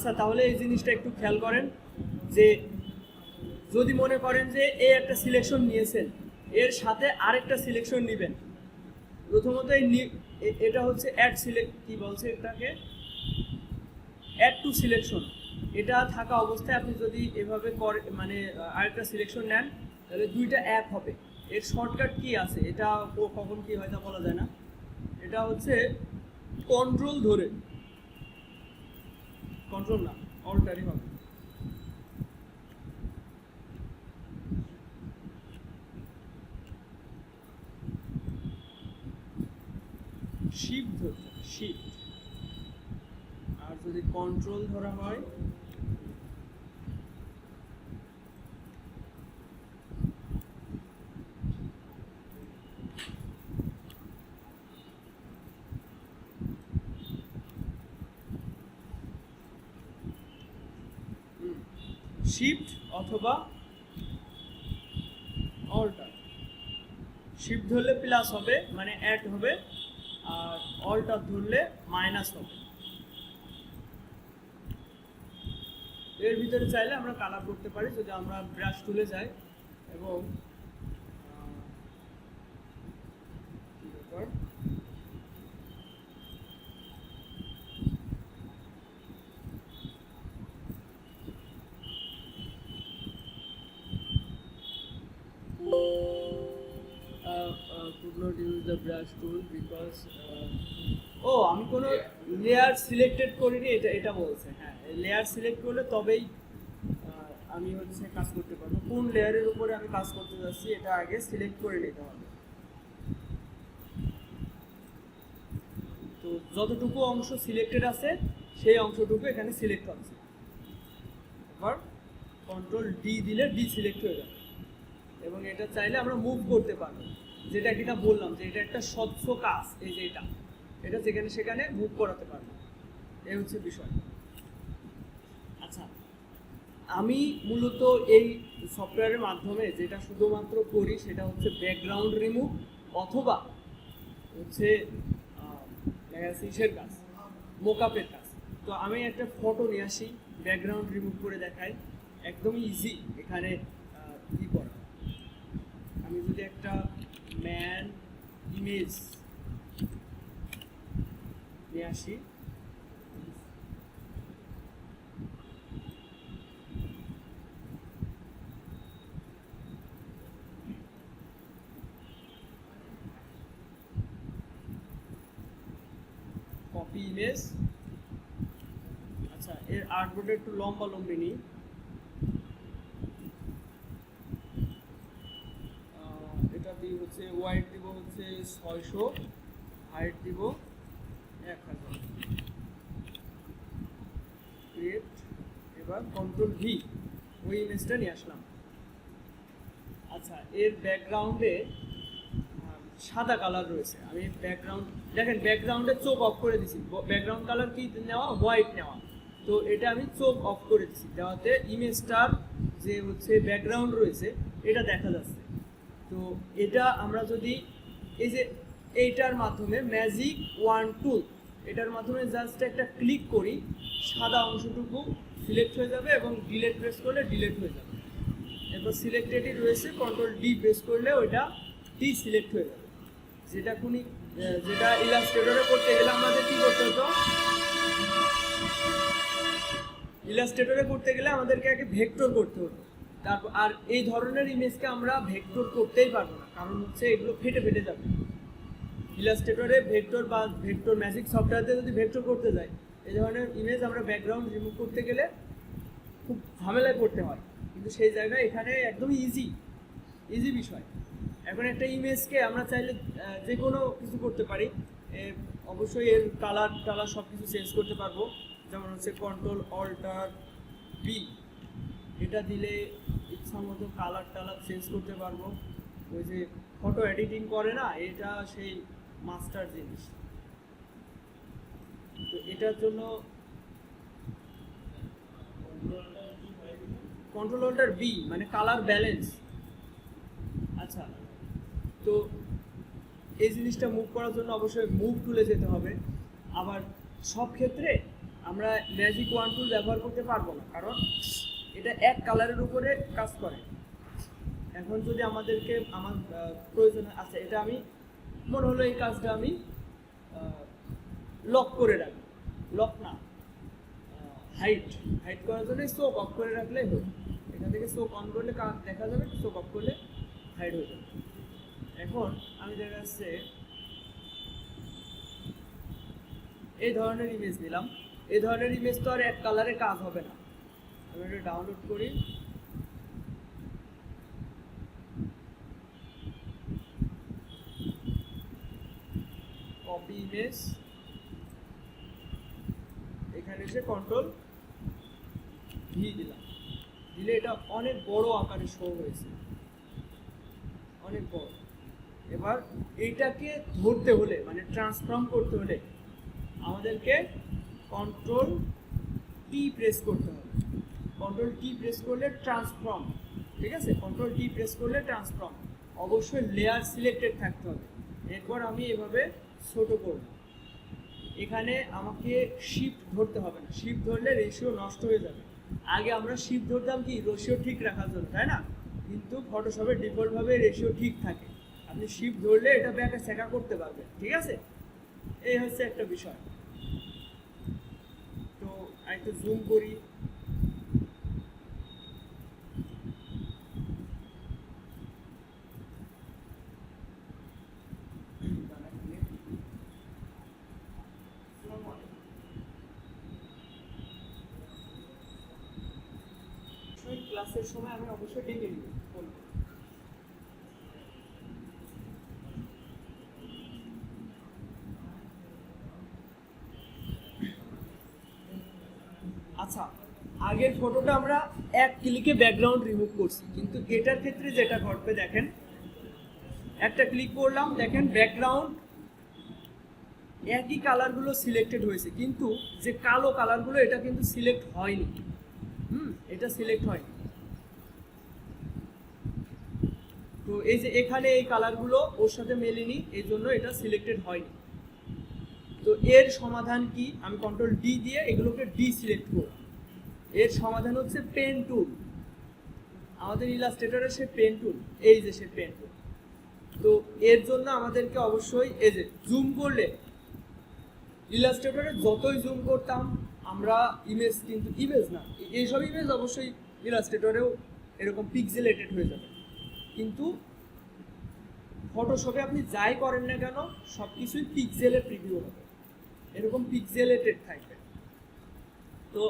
আচ্ছা, তাহলে এই জিনিসটা একটু খেয়াল করেন যে যদি মনে করেন যে এই একটা সিলেকশন নিয়েছেন, এর সাথে আরেকটা সিলেকশন নেবেন। প্রথমত এটা হচ্ছে অ্যাড সিলেক্ট, কি বলছে এটাকে, অ্যাড টু সিলেকশন। এটা থাকা অবস্থায় আপনি যদি এভাবে করে মানে আরেকটা সিলেকশন নেন, তাহলে দুইটা অ্যাপ হবে। এর শর্টকাট কি আছে, এটা কখন কি হয় তা বলা যায় না। এটা হচ্ছে কন্ট্রোল ধরে, কন্ট্রোল না অল্টারই হবে, শিফট ধরতে হবে, শিফট। আর যদি কন্ট্রোল ধরা হয় শিফট অথবা অল্টার। শিফট ধরলে প্লাস হবে মানে অ্যাড হবে, আর অল্টার ধরলে মাইনাস হবে। এর ভিতরে চাইলে আমরা কালার করতে পারি, যদি আমরা ব্রাশ তুলে যাই এবং could not use the brush tool because আমি কোনো লেয়ার সিলেক্টেড করিনি, এটা বলছে। হ্যাঁ, লেয়ার সিলেক্ট করলে তবেই আমি হচ্ছে কাজ করতে পারবো। কোন লেয়ারের উপরে আমি কাজ করতে যাচ্ছি এটা আগে সিলেক্ট করে নিতে হবে। তো যতটুকু অংশ সিলেক্টেড আছে সেই অংশটুকু এখানে সিলেক্ট হচ্ছে। এবার কন্ট্রোল ডি দিলে ডি সিলেক্ট হয়ে যাবে এবং এটা চাইলে আমরা মুভ করতে পারবো। যেটা কিনা বললাম যে এটা একটা স্বচ্ছ কাজ, এই যে এটা যেখানে সেখানে মুভ করাতে পারবো, এই হচ্ছে বিষয়। আচ্ছা, আমি মূলত এই সফটওয়্যারের মাধ্যমে যেটা শুধুমাত্র করি সেটা হচ্ছে ব্যাকগ্রাউন্ড রিমুভ অথবা হচ্ছে ইসের কাজ, মোকআপের কাজ। তো আমি একটা ফটো নিয়ে আসি, ব্যাকগ্রাউন্ড রিমুভ করে দেখাই, একদমই ইজি এখানে ই করা। আমি যদি একটা ম্যান ইমেজ নিয়ে আসি, কপি ইমেজ। আচ্ছা, এর আর্টবোর্ডে একটু লম্বা লম্বি নিই, এটা দিয়ে হচ্ছে ওয়াইড দিব হচ্ছে 600, হাইট দিব 1000, ক্রিয়েট। এবার কন্ট্রোল ভি, ওই ইমেজটা নিয়ে আসলাম। আচ্ছা, এর ব্যাকগ্রাউন্ডে সাদা কালার রয়েছে। আমি ব্যাকগ্রাউন্ড দেখেন, ব্যাকগ্রাউন্ডে চোখ অফ করে দিছি। ব্যাকগ্রাউন্ড কালার কি নেওয়া, হোয়াইট নেওয়া। তো এটা আমি চোখ অফ করে দিচ্ছি, দেওয়াতে ইমেজটার যে হচ্ছে ব্যাকগ্রাউন্ড রয়েছে এটা দেখা যাচ্ছে। তো এটা আমরা যদি এই যে এইটার মাধ্যমে ম্যাজিক ওয়ান টুল, এটার মাধ্যমে জাস্ট একটা ক্লিক করি, সাদা অংশটুকু সিলেক্ট হয়ে যাবে এবং ডিলেট প্রেস করলে ডিলেট হয়ে যাবে। এরপর সিলেক্টেডই রয়েছে, কন্ট্রোল ডি প্রেস করলে ওইটা ডি সিলেক্ট হয়ে যাবে। যেটা ইলাস্ট্রেটরে করতে গেলে আমাদের কি করতে হতো, ইলাস্ট্রেটরে করতে গেলে আমাদেরকে আগে ভেক্টর করতে হতো। তারপর আর এই ধরনের ইমেজকে আমরা ভেক্টর করতেই পারবো না, কারণ হচ্ছে এগুলো ফেটে ফেটে যাবে। ইলাস্ট্রেটরে ভেক্টর বা ভেক্টর ম্যাজিক সফটওয়্যারতে যদি ভেক্টর করতে যাই, এই ধরনের ইমেজ আমরা ব্যাকগ্রাউন্ড রিমুভ করতে গেলে খুব ঝামেলায় পড়তে হয়, কিন্তু সেই জায়গায় এখানে একদমই ইজি বিষয়। এখন একটা ইমেজকে আমরা চাইলে যে কোনো কিছু করতে পারি, অবশ্যই এর কালার সব কিছু চেঞ্জ করতে পারবো। যেমন হচ্ছে কন্ট্রোল অল্টার বি, এটা দিলে ইচ্ছা মতো কালার চেঞ্জ করতে পারবো। ওই যে ফটো এডিটিং করে না, এটা সেই মাস্টার জিনিস। তো এটার জন্য কন্ট্রোল অল্টার বি মানে কালার ব্যালেন্স। আচ্ছা, তো এই জিনিসটা মুভ করার জন্য অবশ্যই মুভ টুলে যেতে হবে। আবার সব ক্ষেত্রে আমরা ম্যাজিক ওয়ান টুল ব্যবহার করতে পারবো না, কারণ এটা এক কালারের উপরে কাজ করে। এখন যদি আমাদেরকে আমার প্রয়োজন আছে, এটা আমি মনে হলো এই কাজটা আমি লক করে রাখবো, লক না হাইট করার জন্য চোখ অফ করে রাখলেই হয়। এখান থেকে চোখ অন করলে দেখা যাবে, চোখ অফ করলে হাইড হয়ে যাবে। এখন আমি দেখা যাচ্ছে এই ধরনের ইমেজ নিলাম, এই ধরনের ইমেজ তো আর এক কালারে কাজ হবে না। আমি এটা ডাউনলোড করি, কপি ইমেজ, এখানে এসে কন্ট্রোল ভি দিলাম, দিলে এটা অনেক বড় আকারে শো হয়েছে, অনেক বড়। এবার এইটাকে ধরতে হলে মানে ট্রান্সফর্ম করতে হলে আমাদেরকে কন্ট্রোল টি প্রেস করতে হবে। কন্ট্রোল টি প্রেস করলে ট্রান্সফর্ম, ঠিক আছে, কন্ট্রোল টি প্রেস করলে ট্রান্সফর্ম। অবশ্যই লেয়ার সিলেক্টেড থাকতে হবে। এরপর আমি এভাবে ছোট করব। এখানে আমাকে শিফট ধরতে হবে না, শিফট ধরলে রেশিও নষ্ট হয়ে যাবে। আগে আমরা শিফট ধরতাম কি রেশিও ঠিক রাখার জন্য, তাই না? কিন্তু ফটোশপে ডিফল্টভাবে রেশিও ঠিক থাকে, আপনি শিফট ধরলে এটা ব্যাকে শেখা করতে পারবেন, ঠিক আছে? এই হচ্ছে একটা বিষয়। তো একটু জুম করি, ক্লাসের সময় আমি অবশ্যই ডেকে নিব বলবো। আচ্ছা, আগের ফটোটা আমরা এক ক্লিকে ব্যাকগ্রাউন্ড রিমুভ করছি, কিন্তু এটার ক্ষেত্রে যেটা ঘটবে দেখেন, একটা ক্লিক করলাম, দেখেন ব্যাকগ্রাউন্ড একই কালারগুলো সিলেক্টেড হয়েছে, কিন্তু যে কালো কালারগুলো এটা কিন্তু সিলেক্ট হয়নি। এটা সিলেক্ট হয়নি। তো এই যে এখানে এই কালারগুলো ওর সাথে মেলেনি, এই জন্য এটা সিলেক্টেড হয়নি। তো এর সমাধান কি? আমি কন্ট্রোল ডি দিয়ে এগুলোকে ডি সিলেক্ট করব। এর সমাধান হচ্ছে পেন টুল। আমাদের ইলাস্ট্রেটরের সে পেন টুল, এই যে সে পেন টুল। তো এর জন্য আমাদেরকে অবশ্যই এই যে জুম করলে, ইলাস্ট্রেটরে যতই জুম করতাম আমরা ইমেজ, কিন্তু ইমেজ না, এইসব ইমেজ অবশ্যই ইলাস্ট্রেটরেও এরকম পিক্সেলেটেড হয়ে যাবে, কিন্তু ফটোশপে আপনি যাই করেন না কেন সব কিছুই পিক্সেলের প্রিভিউ হবে, এরকম পিক্সেলেটেড থাকবে। তো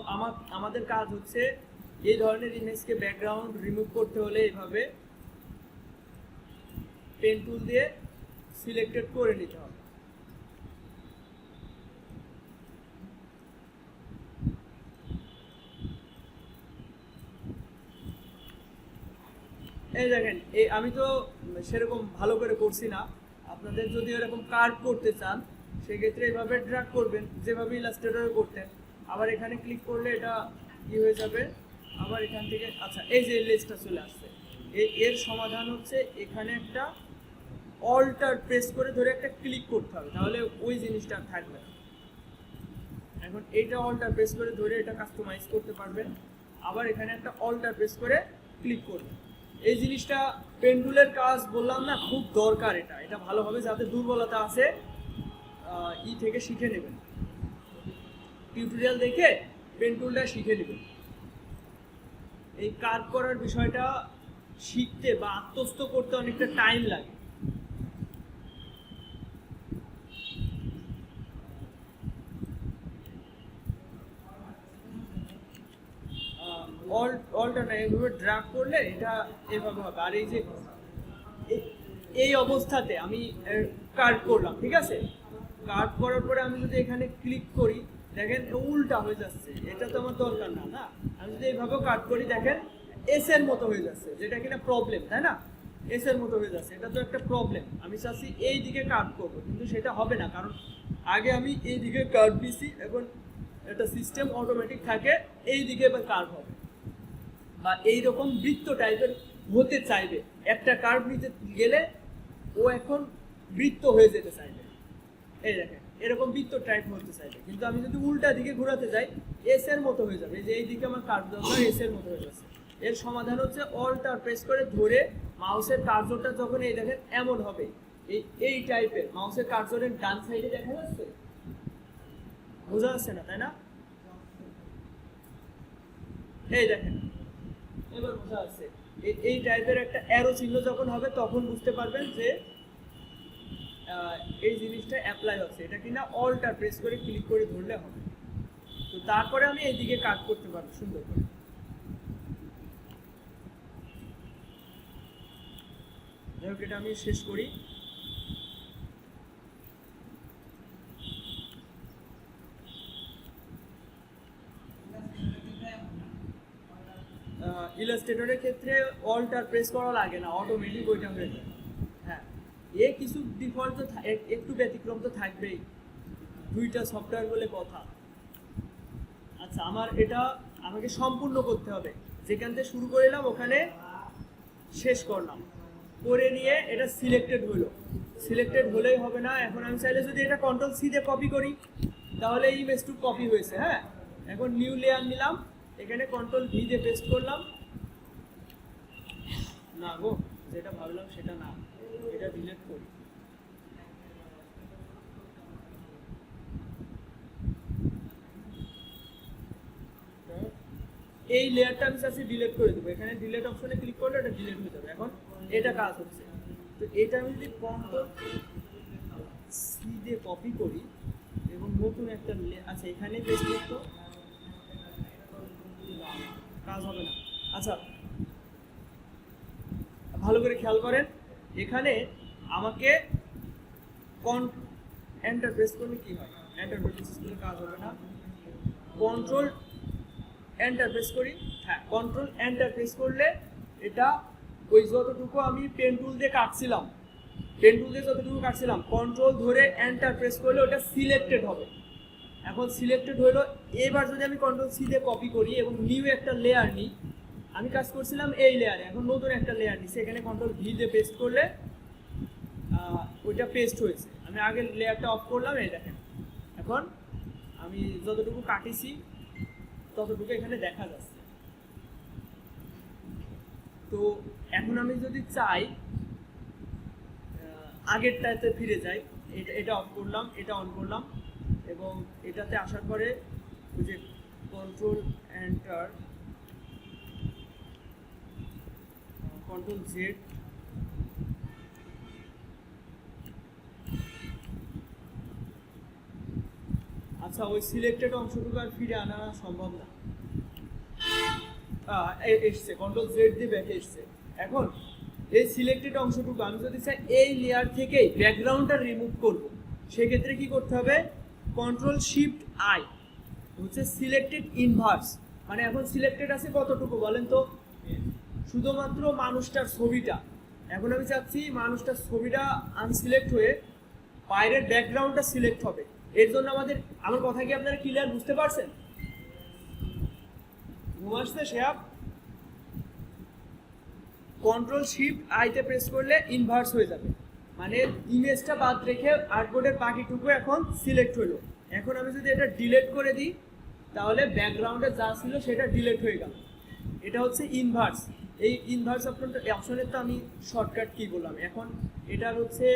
আমাদের কাজ হচ্ছে এই ধরনের ইমেজকে ব্যাকগ্রাউন্ড রিমুভ করতে হলে এইভাবে পেন টুল দিয়ে সিলেক্টেড করে নিতে হবে। এই দেখেন, এই আমি তো সেরকম ভালো করে করছি না, আপনাদের যদি এরকম কার্ভ করতে চান সেক্ষেত্রে এইভাবে ড্র্যাগ করবেন যেভাবে ইলাস্ট্রেটরে করতেন। আবার এখানে ক্লিক করলে এটা কি হয়ে যাবে, আবার এখান থেকে আচ্ছা এই যে লেজটা চলে আসছে। এর সমাধান হচ্ছে এখানে একটা অল্টার প্রেস করে ধরে একটা ক্লিক করতে হবে, তাহলে ওই জিনিসটা থাকবে না। এখন এইটা অল্টার প্রেস করে ধরে এটা কাস্টমাইজ করতে পারবেন। আবার এখানে একটা অল্টার প্রেস করে ক্লিক করবেন। এই জিনিসটা পেন্ডুলের কাজ বললাম না, খুব দরকার। এটা ভালোভাবে যাতে দুর্বলতা আছে থেকে শিখে নেবেন, টিউটোরিয়াল দেখে পেন্টুলটা শিখে নেবেন। এই কার্ভ করার বিষয়টা শিখতে বা আত্মস্থ করতে অনেকটা টাইম লাগে। এইভাবে ড্র্যাগ করলে এটা এভাবে হবে। আর এই যে এই অবস্থাতে আমি কার্ভ করলাম, ঠিক আছে, কার্ভ করার পরে আমি যদি এখানে ক্লিক করি দেখেন উল্টা হয়ে যাচ্ছে, এটা তো আমার দরকার না। না, আমি যদি এইভাবেও কার্ভ করি দেখেন এস এর মতো হয়ে যাচ্ছে, যেটা কিনা প্রবলেম, তাই না? এস এর মতো হয়ে যাচ্ছে, এটা তো একটা প্রবলেম। আমি চাচ্ছি এই দিকে কার্ভ করবো, কিন্তু সেটা হবে না, কারণ আগে আমি এই দিকে কার্ভ দিছি, এখন একটা সিস্টেম অটোমেটিক থাকে এই দিকে এবার কার্ভ হবে, বা এইরকম বৃত্ত টাইপের হতে চাইবে। একটা কার্ভ নিতে গেলে ও এখন বৃত্ত হয়ে যেতে চাইবে। এই দেখেন এরকম বৃত্ত টাইপ হতে চাইবে, কিন্তু আমি যদি উল্টা দিকে ঘোরাতে যাই এস এর মতো হয়ে যাবে। এই যে এই দিকে আমার কার্ভ দরকার, এস এর মতো হয়ে যাচ্ছে। এর সমাধান হচ্ছে অল্টার প্রেস করে ধরে মাউসের কার্সরটা যখন এই দেখেন এমন হবে, এই টাইপের মাউসের কার্সরের ডান সাইডে দেখা যাচ্ছে, বোঝা যাচ্ছে না তাই না? এই দেখেন এবার বোঝা যাচ্ছে। এই টাইপের একটা অ্যারো চিহ্ন যখন হবে তখন বুঝতে পারবেন যে এই জিনিসটা অ্যাপ্লাই হচ্ছে। এটা কিনা অল্টার প্রেস করে ক্লিক করে ধরলে হবে। তো তারপরে আমি এইদিকে কাট করতে পারবো সুন্দর করে। যাই হোক, এটা আমি শেষ করি। ইলাস্ট্রেটরের ক্ষেত্রে অল্টার প্রেস করা লাগে না, অটোমেটিক ওইটা হয়ে যায়। হ্যাঁ, কিছু ডিফল্ট তো একটু ব্যতিক্রম তো থাকবেই, দুইটা সফটওয়্যার বলে কথা। আচ্ছা, এটা আমাকে সম্পূর্ণ করতে হবে। যেখান থেকে শুরু করলাম ওখানে শেষ করলাম, করে নিয়ে এটা সিলেক্টেড হলো। সিলেক্টেড হলেই হবে না, এখন আমি চাইলে যদি এটা কন্ট্রোল সি দিয়ে কপি করি তাহলে এই ইমেজটুকু কপি হয়েছে। হ্যাঁ, এখন নিউ লেয়ার নিলাম, এখানে কন্ট্রোল ভি দিয়ে পেস্ট করলাম। না গো, যেটা ভাবলাম সেটা না, এটা ডিলিট করি। এই লেয়ারটা আমি চাচ্ছি ডিলিট করে দেবো, এখানে ডিলিট অপশনে ক্লিক করলে এটা ডিলিট হয়ে যাবে। এখন এটা কাজ হচ্ছে, তো এটা আমি যদি কন্ট্রোল সি দিয়ে কপি করি এবং নতুন একটা আচ্ছা এখানে পেস্ট করতে কাজ হবে না। আচ্ছা, ভালো করে খেয়াল করেন, এখানে আমাকে এন্টার প্রেস করলে কি হয়? এন্টার প্রেস করলে কাজ হবে না। কন্ট্রোল এন্টার প্রেস করি। হ্যাঁ, কন্ট্রোল এন্টার প্রেস করলে এটা ওই যতটুকু আমি পেন টুল দিয়ে কাটছিলাম, কন্ট্রোল ধরে এন্টার প্রেস করলে ওটা সিলেক্টেড হবে। এখন সিলেক্টেড হলো, এবার যদি আমি কন্ট্রোল সি দিয়ে কপি করি এবং নিউ একটা লেয়ার নিই, আমি কাজ করছিলাম এই লেয়ারে, এখন নতুন একটা লেয়ার নিচ্ছি, এখানে কন্ট্রোল ভি দিয়ে পেস্ট করলে ওইটা পেস্ট হয়েছে। আমি আগে লেয়ারটা অফ করলাম, এই দেখেন এখন আমি যতটুকু কাটিছি ততটুকু এখানে দেখা যাচ্ছে। তো এখন আমি যদি চাই আগেরটাতে ফিরে যাই, এটা অফ করলাম, এটা অন করলাম এবং এটাতে আসার পরে ওই যে কন্ট্রোল এন্টার, কন্ট্রোল জেড, আচ্ছা ওই সিলেক্টেড অংশটুকু আর ফিরে আনা সম্ভব না। এসছে, কন্ট্রোল জেড দিয়ে ব্যাকে এসছে। এখন এই সিলেক্টেড অংশটুকু আমি যদি চাই এই লেয়ার থেকেই ব্যাকগ্রাউন্ডটা রিমুভ করব, সেক্ষেত্রে কি করতে হবে? কন্ট্রোল শিফট আই হচ্ছে সিলেক্টেড ইনভার্স। মানে এখন সিলেক্টেড আছে কতটুকু বলেন তো? শুধুমাত্র মানুষটার ছবিটা। এখন আমি চাচ্ছি মানুষটার ছবিটা আনসিলেক্ট হয়ে বাইরের ব্যাকগ্রাউন্ডটা সিলেক্ট হবে। এর জন্য আমার কথা কি আপনারা ক্লিয়ার বুঝতে পারছেন? ঘুম আসছে শেয়াব? কন্ট্রোল শিফট আইতে প্রেস করলে ইনভার্স হয়ে যাবে, মানে ইমেজটা বাদ রেখে আর্টবোর্ডের বাকিটুকু এখন সিলেক্ট হলো। এখন আমি যদি এটা ডিলিট করে দিই তাহলে ব্যাকগ্রাউন্ডে যা ছিল সেটা ডিলিট হয়ে গেল। এটা হচ্ছে ইনভার্স। এই ইনভার্স অপশনের তো আমি শর্টকাট কি বললাম। এখন এটার হচ্ছে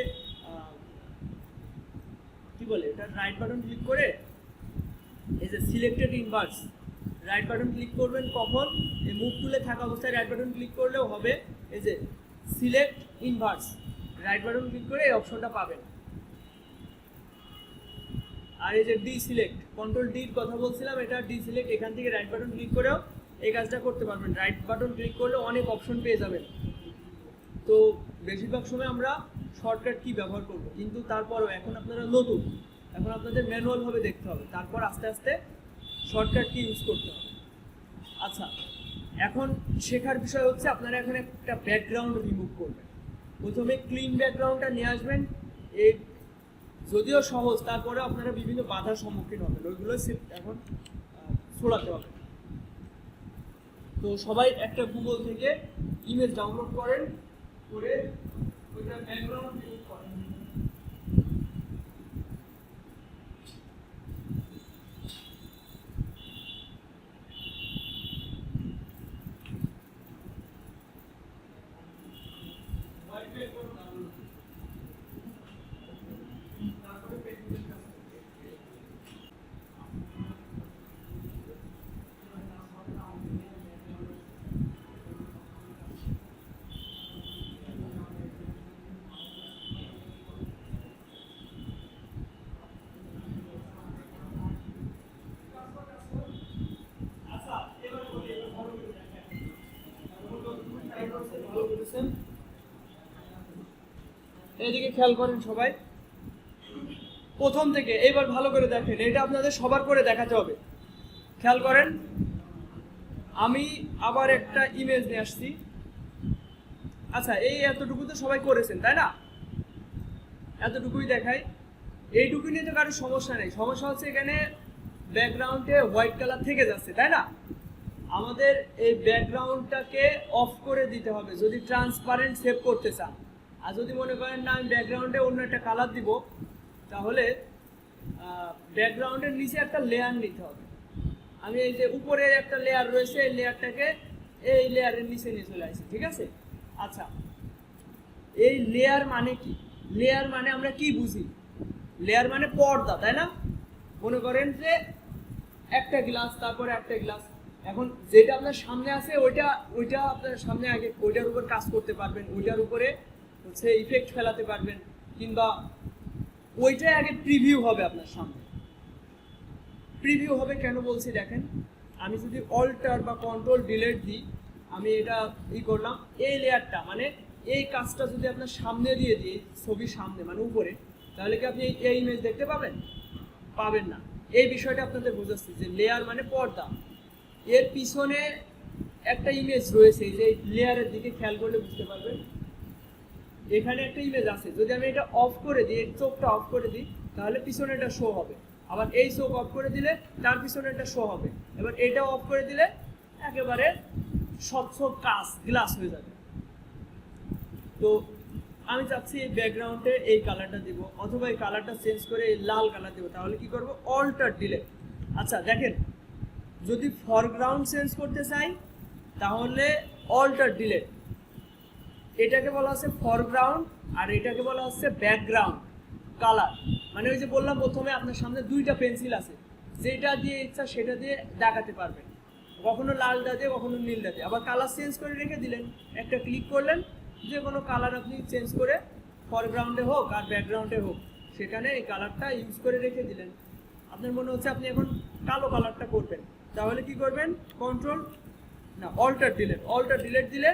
কি বলে, এটা রাইট বাটন ক্লিক করে এই যে selected inverse, right button click করবেন কখন? এই মুভ টুলে থাকা অবস্থায় রাইট বাটন ক্লিক করলেও হবে। এই যে select inverse, right button click করে এই অপশনটা পাবেন। আর এই যে ডি সিলেক্ট, কন্ট্রোল ডির কথা বলছিলাম, এটা ডি সিলেক্ট, এখান থেকে রাইট বাটন ক্লিক করেও এই কাজটা করতে পারবেন। রাইট বাটন ক্লিক করলে অনেক অপশন পেয়ে যাবেন। তো বেশিরভাগ সময় আমরা শর্টকাট কি ব্যবহার করব, কিন্তু তারপরেও এখন আপনারা নতুন, এখন আপনাদের ম্যানুয়ালভাবে দেখতে হবে, তারপর আস্তে আস্তে শর্টকাট কি ইউজ করতে হবে। আচ্ছা, এখন শেখার বিষয় হচ্ছে আপনারা এখানে একটা ব্যাকগ্রাউন্ড রিমুভ করবেন। প্রথমে ক্লিন ব্যাকগ্রাউন্ডটা নিয়ে আসবেন। এই যদিও সহজ, তারপরে আপনারা বিভিন্ন বাধার সম্মুখীন হবেন, ওইগুলো এখন ছড়াতে হবে। তো সবাই একটা গুগল থেকে ইমেজ ডাউনলোড করেন, করে ওইটা ব্যাকগ্রাউন্ড রিমুভ করেন। এইদিকে খেয়াল করেন সবাই, প্রথম থেকে এইবার ভালো করে দেখেন, এটা আপনাদের সবার করে দেখাতে হবে। খেয়াল করেন, আমি আবার একটা ইমেজ নিয়ে আসছি। আচ্ছা, এই এতটুকু তো সবাই করেছেন তাই না? এতটুকুই দেখাই। এইটুকু নিয়ে তো কারোর সমস্যা নেই, সমস্যা হচ্ছে এখানে ব্যাকগ্রাউন্ডে হোয়াইট কালার থেকে যাচ্ছে তাই না? আমাদের এই ব্যাকগ্রাউন্ডটাকে অফ করে দিতে হবে যদি ট্রান্সপারেন্ট সেভ করতে চান। আর যদি মনে করেন না আমি ব্যাকগ্রাউন্ডে অন্য একটা কালার দিব, তাহলে ব্যাকগ্রাউন্ডের নিচে একটা লেয়ার নিতে হবে। আমি এই যে উপরে একটা লেয়ার রয়েছে, এই লেয়ারটাকে এই লেয়ারের নিচে নিয়ে চলে আসছি, ঠিক আছে? আচ্ছা, এই লেয়ার মানে কি? লেয়ার মানে আমরা কি বুঝি? লেয়ার মানে পর্দা, তাই না? মনে করেন যে একটা গ্লাস, তারপরে একটা গ্লাস, এখন যেটা আপনার সামনে আছে ওইটা আপনার সামনে আগে ওইটার উপর কাজ করতে পারবেন, ওইটার উপরে হচ্ছে ইফেক্ট ফেলাতে পারবেন, কিংবা ওইটাই আগে প্রিভিউ হবে আপনার সামনে। প্রিভিউ হবে কেন বলছি দেখেন, আমি যদি অল্টার বা কন্ট্রোল ডিলিট দিই, আমি এটা করলাম, এই লেয়ারটা মানে এই কাজটা যদি আপনার সামনে দিয়ে দিই, ছবির সামনে মানে উপরে, তাহলে কি আপনি এই ইমেজ দেখতে পাবেন? পাবেন না। এই বিষয়টা আপনাদের বোঝাচ্ছি যে লেয়ার মানে পর্দা, এর পিছনে একটা ইমেজ রয়েছে, যে লেয়ারের দিকে খেয়াল করলে বুঝতে পারবেন এখানে একটা ইমেজ আছে। যদি আমি এটা অফ করে দিই, এই চোখটা অফ করে দিই, তাহলে পিছনে এটা শো হবে। আবার এই চোখ অফ করে দিলে তার পিছনে এটা শো হবে। এবার এটা অফ করে দিলে একেবারে স্বচ্ছ কাঁচ গ্লাস হয়ে যাবে। তো আমি চাচ্ছি এই ব্যাকগ্রাউন্ডে এই কালারটা দিব, অথবা এই কালারটা চেঞ্জ করে এই লাল কালার দেবো। তাহলে কি করব? Alter delete. আচ্ছা দেখেন, যদি ফরগ্রাউন্ড চেঞ্জ করতে চাই তাহলে অল্টার ডিলিট। এটাকে বলা হচ্ছে ফরগ্রাউন্ড, আর এটাকে বলা হচ্ছে ব্যাকগ্রাউন্ড কালার। মানে ওই যে বললাম প্রথমে, আপনার সামনে দুইটা পেন্সিল আছে, যেটা দিয়ে ইচ্ছা সেটা দিয়ে দেখাতে পারবেন, কখনো লালটা দিয়ে কখনো নীলটা দিয়ে। আবার কালার চেঞ্জ করে রেখে দিলেন, একটা ক্লিক করলেন, যে কোনো কালার আপনি চেঞ্জ করে ফরগ্রাউন্ডে হোক আর ব্যাকগ্রাউন্ডে হোক সেখানে এই কালারটা ইউজ করে রেখে দিলেন। আপনার মনে হচ্ছে আপনি এখন কালো কালারটা করবেন, তাহলে কি করবেন? অল্টার ডিলিট দিলে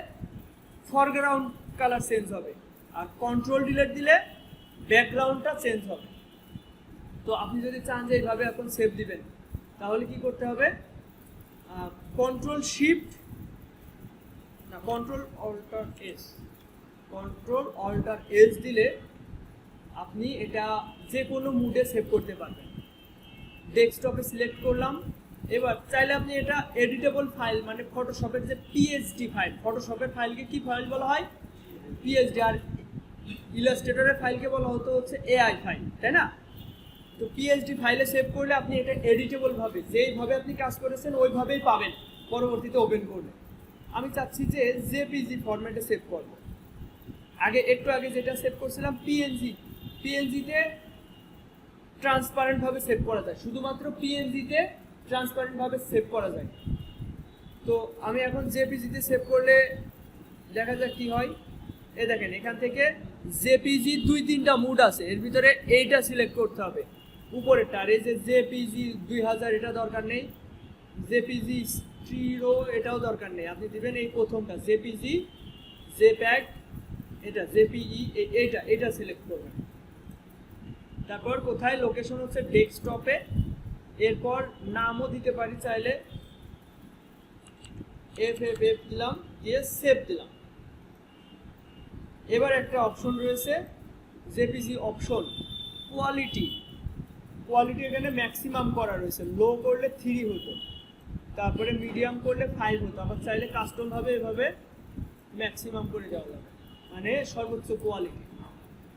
ফরগ্রাউন্ড কালার চেঞ্জ হবে, আর কন্ট্রোল ডিলিট দিলে ব্যাকগ্রাউন্ডটা চেঞ্জ হবে। তো আপনি যদি চান যে এইভাবে এখন সেভ দিবেন, তাহলে কি করতে হবে? কন্ট্রোল অল্টার এস দিলে আপনি এটা যে কোনো মুডে সেভ করতে পারবেন। ডেস্কটপে সিলেক্ট করলাম। এবার চাইলে আপনি এটা এডিটেবল ফাইল, মানে ফটোশপের যে পিএইচডি ফাইল, ফটোশপের ফাইলকে কি ফাইল বলা হয়? পিএইচডি। আর ইলাস্ট্রেটরের ফাইলকে বলা হতো হচ্ছে এআই ফাইল, তাই না? তো পিএইচডি ফাইলে সেভ করলে আপনি এটা এডিটেবল ভাবে, যেইভাবে আপনি কাজ করেছেন ওইভাবেই পাবেন পরবর্তীতে ওপেন করলে। আমি চাচ্ছি যে জেপিজি ফরম্যাটে সেভ করব। একটু আগে যেটা সেভ করছিলাম পিএনজিতে ট্রান্সপারেন্ট ভাবে সেভ করা যায়, শুধুমাত্র পিএনজিতে ট্রান্সপারেন্ট ভাবে সেভ করা যায়। তো আমি এখন জেপিজিতে সেভ করলে দেখা যাক কি হয়। এই দেখেন, এখান থেকে জেপিজি 2-3টা মুড আছে, এর ভিতরে এইটা সিলেক্ট করতে হবে উপরেরটা। আর এই যে জেপিজি 2000 এটা দরকার নেই, জেপিজি স্টিরো এটাও দরকার নেই। আপনি দিবেন এই প্রথমটা জেপিজি, জেপ্যাগ, এটা জেপিই, এটা সিলেক্ট করবেন। তারপর কোথায় লোকেশন হচ্ছে ডেস্কটপে। এরপর নামও দিতে পারি চাইলে, এফএফএফ দিলাম, দিয়ে সেভ দিলাম। এবার একটা অপশন রয়েছে জেপিজি অপশন, কোয়ালিটি এখানে ম্যাক্সিমাম করা রয়েছে। লো করলে 3 হতো, তারপরে মিডিয়াম করলে 5 হতো। আবার চাইলে কাস্টম ভাবে এভাবে ম্যাক্সিমাম করে দেওয়া যাবে, মানে সর্বোচ্চ কোয়ালিটি।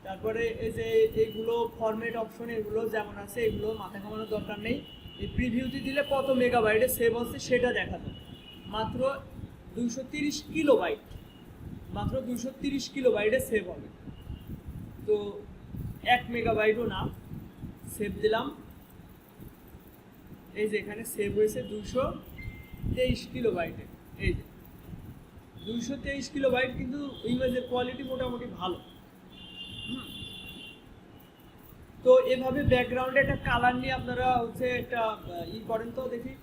তারপরে এই যে এইগুলো ফরম্যাট অপশন, এগুলো যেমন আছে এগুলো মাথা ঘামানোর দরকার নেই। এই প্রিভিউতে দিলে কত মেগাবাইটে সেভ হচ্ছে সেটা দেখা যাবে। মাত্র 230 কিলোবাইট, মাত্র 230 কিলোবাইটে সেভ হবে। তো 1 মেগাবাইটও না। সেভ দিলাম, এই যে এখানে সেভ হয়েছে 223 কিলোবাইটে। এই যে 223 কিলোবাইট, কিন্তু ইমেজের কোয়ালিটি মোটামুটি ভালো। তো এভাবে ব্যাকগ্রাউন্ডে একটা কালার নিয়ে আপনারা হচ্ছে একটা করেন তো দেখি।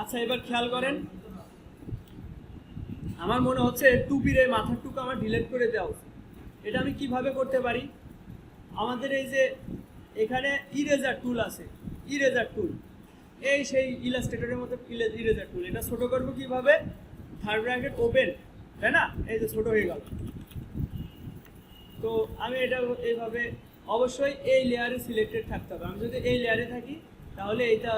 আচ্ছা এবার খেয়াল করেন, আমার মনে হচ্ছে টুপির এই মাথার টুকু আমার ডিলিট করে দেওয়া উচিত। এটা আমি কিভাবে করতে পারি? আমাদের এই যে এখানে ইরেজার টুল আছে, ইরেজার টুল, এই সেই ইলাস্ট্রেটরের মতো ইরেজার টুল, এটা ছোট করবো কিভাবে? থার্ড ব্র্যাকেট ওপেন, তাই না? এই যে ছোট হয়ে গেল। তো আমি এটা এইভাবে, অবশ্যই এই লেয়ারে সিলেক্টেড থাকতে হবে। আমি যদি এই লেয়ারে থাকি তাহলে এইটা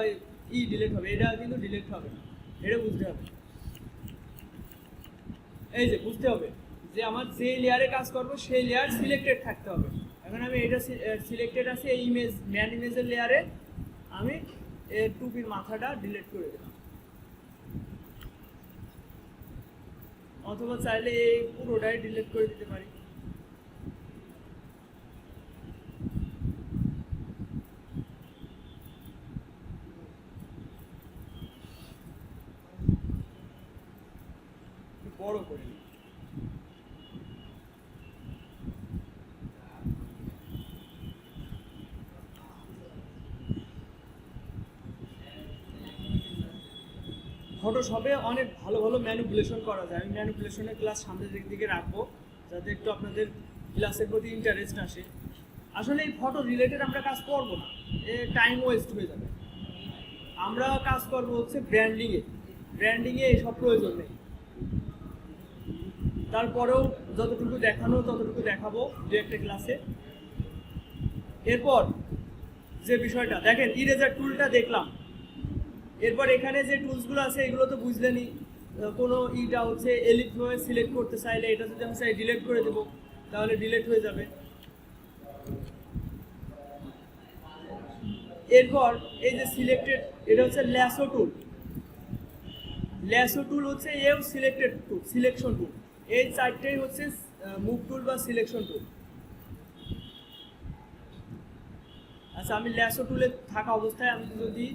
ডিলিট হবে, এটা কিন্তু ডিলিট হবে না, এটা বুঝতে হবে। এই যে বুঝতে হবে যে আমার যে লেয়ারে কাজ করব সেই লেয়ার সিলেক্টেড থাকতে হবে। এখন আমি এটা সিলেক্টেড আছে এই ইমেজ, ম্যান ইমেজের লেয়ারে আমি এর টুপির মাথাটা ডিলিট করে দিলাম, অথবা চাইলে এই পুরোটাই ডিলিট করে দিতে পারি। বড় করে নিই। ফটোশপে অনেক ভালো ভালো ম্যানিপুলেশন করা যায়। আমি ম্যানিপুলেশনের ক্লাস সামনের দিকে রাখবো যাতে একটু আপনাদের ক্লাসের প্রতি ইন্টারেস্ট আসে। আসলে এই ফটো রিলেটেড আমরা কাজ করবো না, টাইম ওয়েস্ট হয়ে যাবে। আমরা কাজ করবো হচ্ছে ব্র্যান্ডিংয়ে, ব্র্যান্ডিংয়ে এইসব প্রয়োজন নেই। তারপরেও যতটুকু দেখানো ততটুকু দেখাবো দু একটা ক্লাসে। এরপর যে বিষয়টা দেখেন, ইরেজার টুলটা দেখলাম, এরপর এখানে যে টুলসগুলো আছে এগুলো তো বুঝলেনই। কোনো ইটা হচ্ছে এলিপ্স ভাবে সিলেক্ট করতে চাইলে এটা যদি আমি চাই ডিলিট করে দেবো তাহলে ডিলিট হয়ে যাবে। এরপর এই যে সিলেক্টেড, এটা হচ্ছে ল্যাসো টুল। ল্যাসো টুল হচ্ছে এও সিলেক্টেড টুল, সিলেকশন টুল। এই চারটেই হচ্ছে মুভ টুল বা সিলেকশন টুল। আচ্ছা আমি ল্যাসো টুলে থাকা অবস্থায় আমি যদি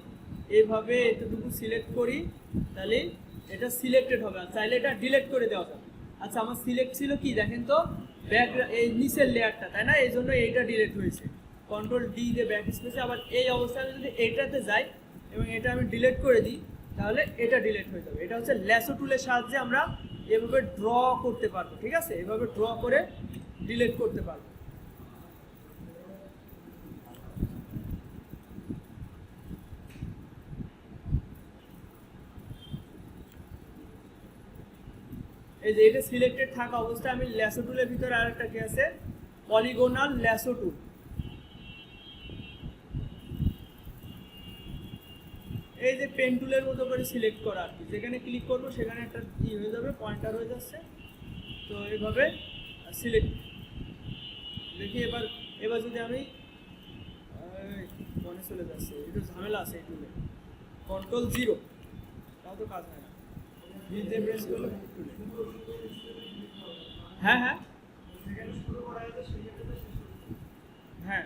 এইভাবে এতটুকু সিলেক্ট করি তাহলে এটা সিলেক্টেড হবে, আর চাইলে এটা ডিলিট করে দেওয়া যাবে। আচ্ছা আমার সিলেক্ট ছিল কি দেখেন তো, ব্যাক এই নিচের লেয়ারটা, তাই না? এই জন্য এইটা ডিলিট হয়েছে। কন্ট্রোল ডি দিয়ে ব্যাক স্পেসে, আবার এই অবস্থায় আমি যদি এইটাতে যাই এবং এটা আমি ডিলিট করে দিই তাহলে এটা ডিলিট হয়ে যাবে। এটা হচ্ছে ল্যাসো টুলের সাহায্যে আমরা এভাবে ড্র করতে পারবো, ঠিক আছে? এভাবে ড্র করে ডিলিট করতে পারবো। এই যে এটা সিলেক্টেড থাকা অবস্থায় আমি ল্যাসো টুলের ভিতরে আরেকটা কি আছে, পলিগোনাল ল্যাসো টুল। এই যে পেন টুলের মতো করে সিলেক্ট করা আর কি, যেখানে ক্লিক করবো সেখানে একটা ই হয়ে যাবে, পয়েন্টার হয়ে যাচ্ছে। তো এইভাবে সিলেক্ট দেখি। এবার যদি আমি মনে চলে যাচ্ছে, একটু ঝামেলা আছে এই টুলে, কন্ট্রোল 0 তাও তো কাজ হয় না। ভিজে প্রেস করলে টুলে, হ্যাঁ হ্যাঁ হ্যাঁ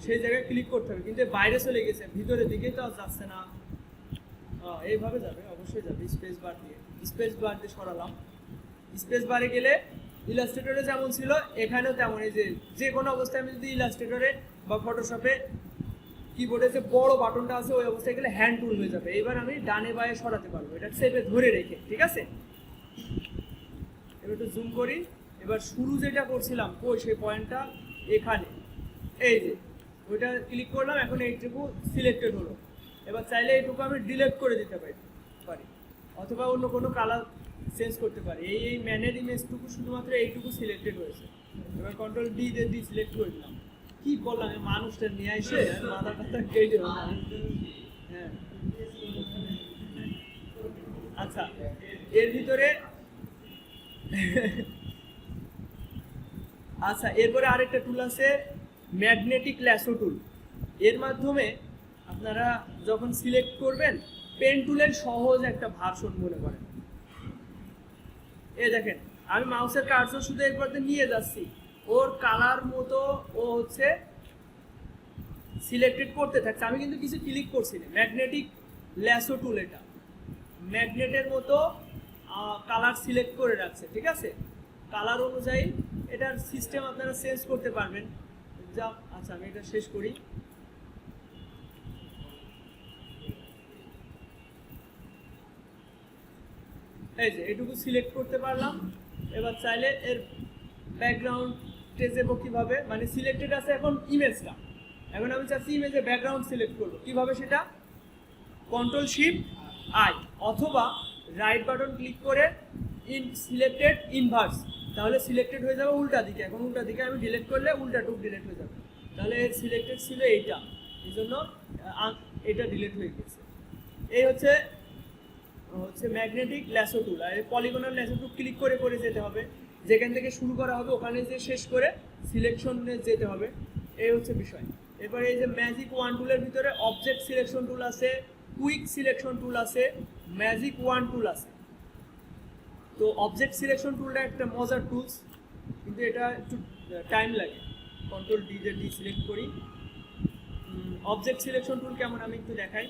সেই জায়গায় ক্লিক করতে হবে, কিন্তু বাইরে চলে গেছে, ভিতরের দিকে তো আর যাচ্ছে না। এইভাবে যাবে, অবশ্যই যাবে স্পেস বার দিয়ে। স্পেস বার দিয়ে সরালাম। স্পেস বারে গেলে ইলাস্ট্রেটরে যেমন ছিল এখানেও তেমন, এই যে কোনো অবস্থায় আমি যদি ইলাস্ট্রেটরে বা ফটোশপে কিবোর্ডে যে বড় বাটনটা আছে ওই অবস্থায় গেলে হ্যান্ড টুল হয়ে যাবে। এবার আমি ডানে বায়ে সরাতে পারবো, এটা সেপে ধরে রেখে, ঠিক আছে? এবার একটু জুম করি। এবার শুরু যেটা করছিলাম কই সেই পয়েন্টটা এখানে, এই যে ওইটা ক্লিক করলাম, এখন এইটুকু সিলেক্টেড হলো। এবার চাইলে এইটুকু আমি ডিলিট করে দিতে পারি, অথবা অন্য কোনো কালার চেঞ্জ করতে পারি। এই ম্যানের ইমেজটুকু শুধুমাত্র এইটুকু সিলেক্টেড হয়েছে। এবার কন্ট্রোল ডি দিয়ে সিলেক্ট করে দিলাম। কি বললাম, এই মানুষটা নিয়ে এসে মাথা টাথা কেটে, হ্যাঁ। আচ্ছা এর ভিতরে আচ্ছা এরপরে আরেকটা টুল আছে ম্যাগনেটিক ল্যাসো টুল। এর মাধ্যমে আপনারা যখন সিলেক্ট করবেন, পেন টুলের সহজ একটা ভার্সন মনে করেন। এই দেখেন আমি মাউসের কার্সর শুধু একবারতে নিয়ে যাচ্ছি, ওর কালার মতো ও হচ্ছে সিলেক্টেড করতে থাকছে, আমি কিন্তু কিছু ক্লিক করছি না। ম্যাগনেটিক ল্যাসো টুল, এটা ম্যাগনেটের মতো কালার সিলেক্ট করে রাখছে, ঠিক আছে? কালার অনুযায়ী এটার সিস্টেম আপনারা চেঞ্জ করতে পারবেন। যা আচ্ছা আমি এটা শেষ করি। এই যে এটুকু সিলেক্ট করতে পারলাম। এবার চাইলে এর ব্যাকগ্রাউন্ডে যাবো কিভাবে, মানে সিলেক্টেড আছে এখন ইমেজটা, এখন আমি চাচ্ছি ইমেজের ব্যাকগ্রাউন্ড সিলেক্ট করবো কিভাবে, সেটা কন্ট্রোল শিফট আই অথবা রাইট বাটন ক্লিক করে সিলেক্টেড ইনভার্স, তাহলে সিলেক্টেড হয়ে যাবে উল্টা দিকে। এখন উল্টা দিকে আমি ডিলিট করলে উল্টা টুক ডিলিট হয়ে যাবে, তাহলে এর সিলেক্টেড ছিল এইটা, এই জন্য এটা ডিলিট হয়ে গেছে। এই হচ্ছে ম্যাগনেটিক ল্যাসো টুল। আর এই পলিগনাল ল্যাসো টুল ক্লিক করে করে যেতে হবে, যেখান থেকে শুরু করা হবে ওখানে যে শেষ করে সিলেকশনে যেতে হবে, এই হচ্ছে বিষয়। এবারে এই যে ম্যাজিক ওয়ান টুলের ভিতরে অবজেক্ট সিলেকশন টুল আছে, কুইক সিলেকশন টুল আছে, ম্যাজিক ওয়ান টুল আছে। তো অবজেক্ট সিলেকশন টুলটা একটা মজার টুলস, কিন্তু এটা একটু টাইম লাগে। কন্ট্রোল ডি দিয়ে ডি সিলেক্ট করি। অবজেক্ট সিলেকশন টুল কেমন আমি একটু দেখাই।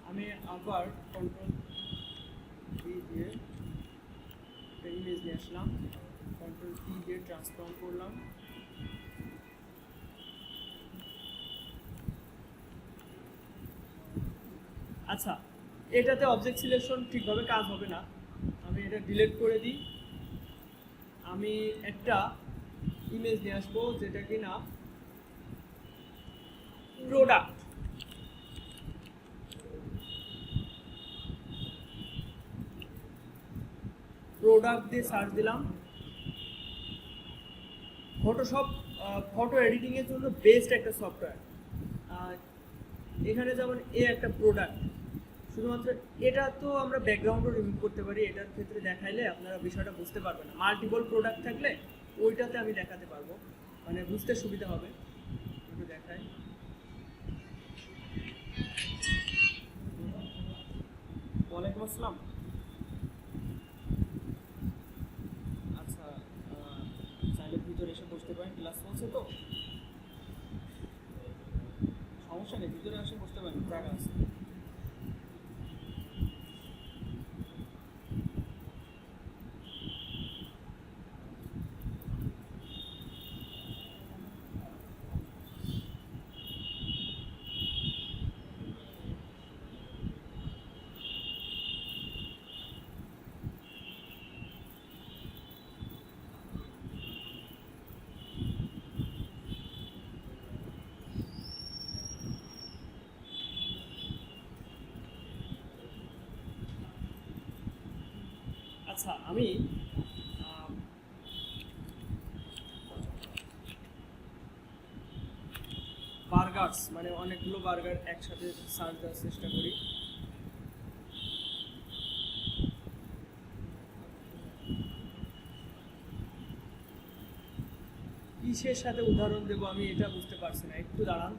আমি আবার কন্ট্রোল ডি দিয়ে ইমেজ নিয়ে আসলাম, কন্ট্রোল টি দিয়ে ট্রান্সফর্ম করলাম। আচ্ছা, এটাতে অবজেক্ট সিলেকশন ঠিকভাবে কাজ হবে না, আমি এটা ডিলিট করে দিই। আমি একটা ইমেজ নিয়ে আসবো যেটা কিনা প্রোডাক্ট। প্রোডাক্ট দিয়ে সার্চ দিলাম। ফটোশপ ফটো এডিটিংয়ের জন্য বেস্ট একটা সফটওয়্যার। এখানে যেমন একটা প্রোডাক্ট, শুধুমাত্র এটা তো আমরা ব্যাকগ্রাউন্ডও রিমুভ করতে পারি, এটার ক্ষেত্রে দেখাইলে আপনারা বিষয়টা বুঝতে পারবেন না। মাল্টিপল প্রোডাক্ট থাকলে ওইটাতে আমি দেখাতে পারবো, মানে বুঝতে সুবিধা হবে। একটু দেখাই। ওয়ালাইকুম আসসালাম। আচ্ছা, চাইলে ভিতরে এসে বসতে পারেন, ক্লাস চলছে তো সমস্যা নেই, ভিতরে এসে বসতে পারেন, জায়গা আছে। আচ্ছা, আমি বার্গার্স মানে অনেকগুলো বার্গার একসাথে সার্চ দেওয়ার চেষ্টা করি। কিসের সাথে উদাহরণ দেবো আমি এটা বুঝতে পারছি না, একটু দাঁড়ান।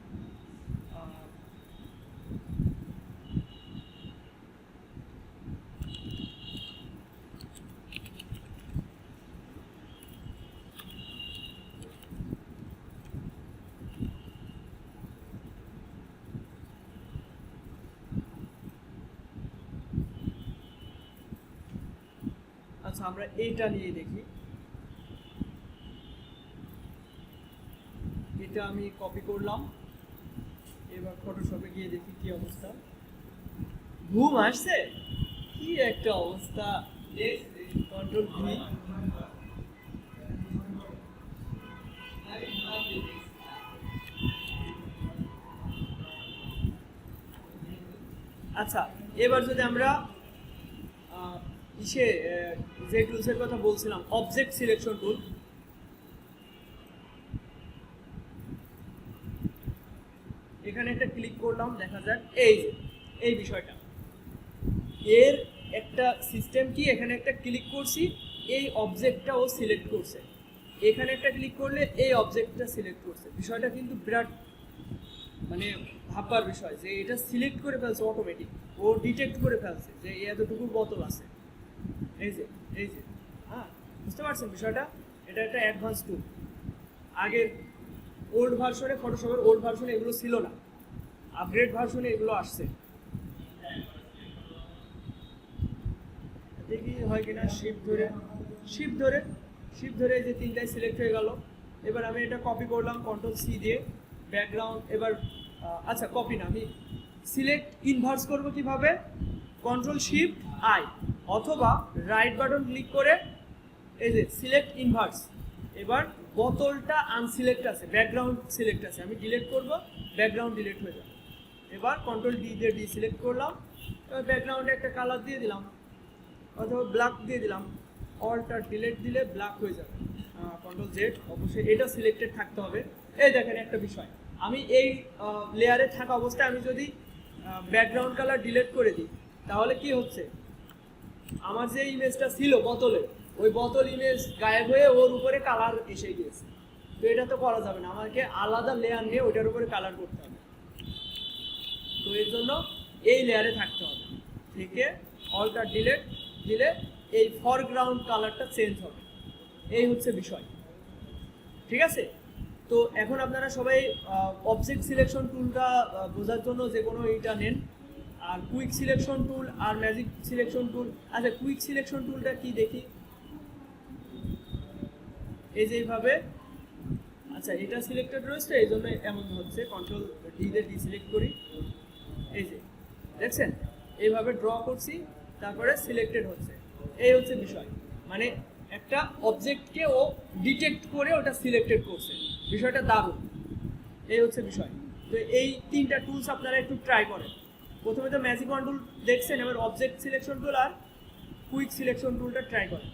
আচ্ছা, আমরা এইটা নিয়ে দেখি। এটা আমি কপি করলাম, এবার ফটোশপে গিয়ে দেখি কি অবস্থা। ঘুম আসছে, কি একটা অবস্থা। কন্ট্রোল ভি, আচ্ছা এবার যদি আমরা যে টুলসের কথা বলছিলাম অবজেক্ট সিলেকশন টুল, এখানে একটা ক্লিক করলাম, দেখা যাক এই বিষয়টা। এর একটা সিস্টেম কি, এখানে একটা ক্লিক করছি, এই অবজেক্টটা ও সিলেক্ট করছে, এখানে একটা ক্লিক করলে এই অবজেক্টটা সিলেক্ট করছে। বিষয়টা কিন্তু বিরাট মানে ভাববার বিষয় যে এটা সিলেক্ট করে ফেলছে অটোমেটিক, ও ডিটেক্ট করে ফেলছে যে এতটুকু বোতল আছে। এই যে হ্যাঁ, বুঝতে পারছেন বিষয়টা? এটা একটা অ্যাডভান্স টুল। আগের ওল্ড ভার্সনে, ফটোশপের ওল্ড ভার্সনে এগুলো ছিল না, আপগ্রেড ভার্সনে এগুলো আসছে। দেখি হয় কিনা। শিফট ধরে এই যে তিনটায় সিলেক্ট হয়ে গেল। এবার আমি এটা কপি করলাম কন্ট্রোল সি দিয়ে, ব্যাকগ্রাউন্ড। এবার আচ্ছা, কপি না, আমি সিলেক্ট ইনভার্স করবো কিভাবে, কন্ট্রোল শিফট আই অথবা রাইট বাটন ক্লিক করে এই যে সিলেক্ট ইনভার্স। এবার বোতলটা আনসিলেক্ট আছে, ব্যাকগ্রাউন্ড সিলেক্ট আছে, আমি ডিলিট করব, ব্যাকগ্রাউন্ড ডিলিট হয়ে যাবে। এবার কন্ট্রোল ডি দিয়ে ডিসিলেক্ট করলাম, এবার ব্যাকগ্রাউন্ডে একটা কালার দিয়ে দিলাম অথবা ব্ল্যাক দিয়ে দিলাম, অলটা ডিলিট দিলে ব্ল্যাক হয়ে যাবে। কন্ট্রোল জেড, অবশ্যই এটা সিলেক্টেড থাকতে হবে। এই দেখেন একটা বিষয়, আমি এই লেয়ারে থাকা অবস্থায় আমি যদি ব্যাকগ্রাউন্ড কালার ডিলিট করে দিই তাহলে কি হচ্ছে, আমার যে ইমেজটা ছিল বোতলের, ওই বোতল ইমেজ গায়েব হয়ে ওর উপরে কালার এসে গিয়েছে। তো এটা তো করা যাবে না, আমাকে আলাদা লেয়ার নিয়ে ওইটার উপরে কালার করতে হবে। তো এর জন্য এই লেয়ারে থাকতে হবে, থেকে অলটা ডিলিট দিলে এই ফরগ্রাউন্ড কালারটা চেঞ্জ হবে। এই হচ্ছে বিষয়, ঠিক আছে? তো এখন আপনারা সবাই অবজেক্ট সিলেকশন টুলটা বোঝার জন্য যে কোনো এইটা নেন, আর কুইক সিলেকশন টুল আর ম্যাজিক সিলেকশন টুল। আচ্ছা, কুইক সিলেকশন টুলটা কি দেখি, এই যে এইভাবে, আচ্ছা এটা সিলেক্টেড রয়েছে এই জন্য এমন হচ্ছে। কন্ট্রোল ডি দিয়ে ডিসিলেক্ট করি, এই যে দেখছেন এইভাবে ড্র করছি, তারপরে সিলেক্টেড হচ্ছে। এই হচ্ছে বিষয়, মানে একটা অবজেক্টকে ও ডিটেক্ট করে ওটা সিলেক্টেড করছে, বিষয়টা দারুণ। এই হচ্ছে বিষয়। তো এই তিনটা টুলস আপনারা একটু ট্রাই করেন। প্রথমে তো ম্যাজিক ওয়ান টুল দেখছেন, এবার অবজেক্ট সিলেকশন টুল আর কুইক সিলেকশন টুলটা ট্রাই করেন।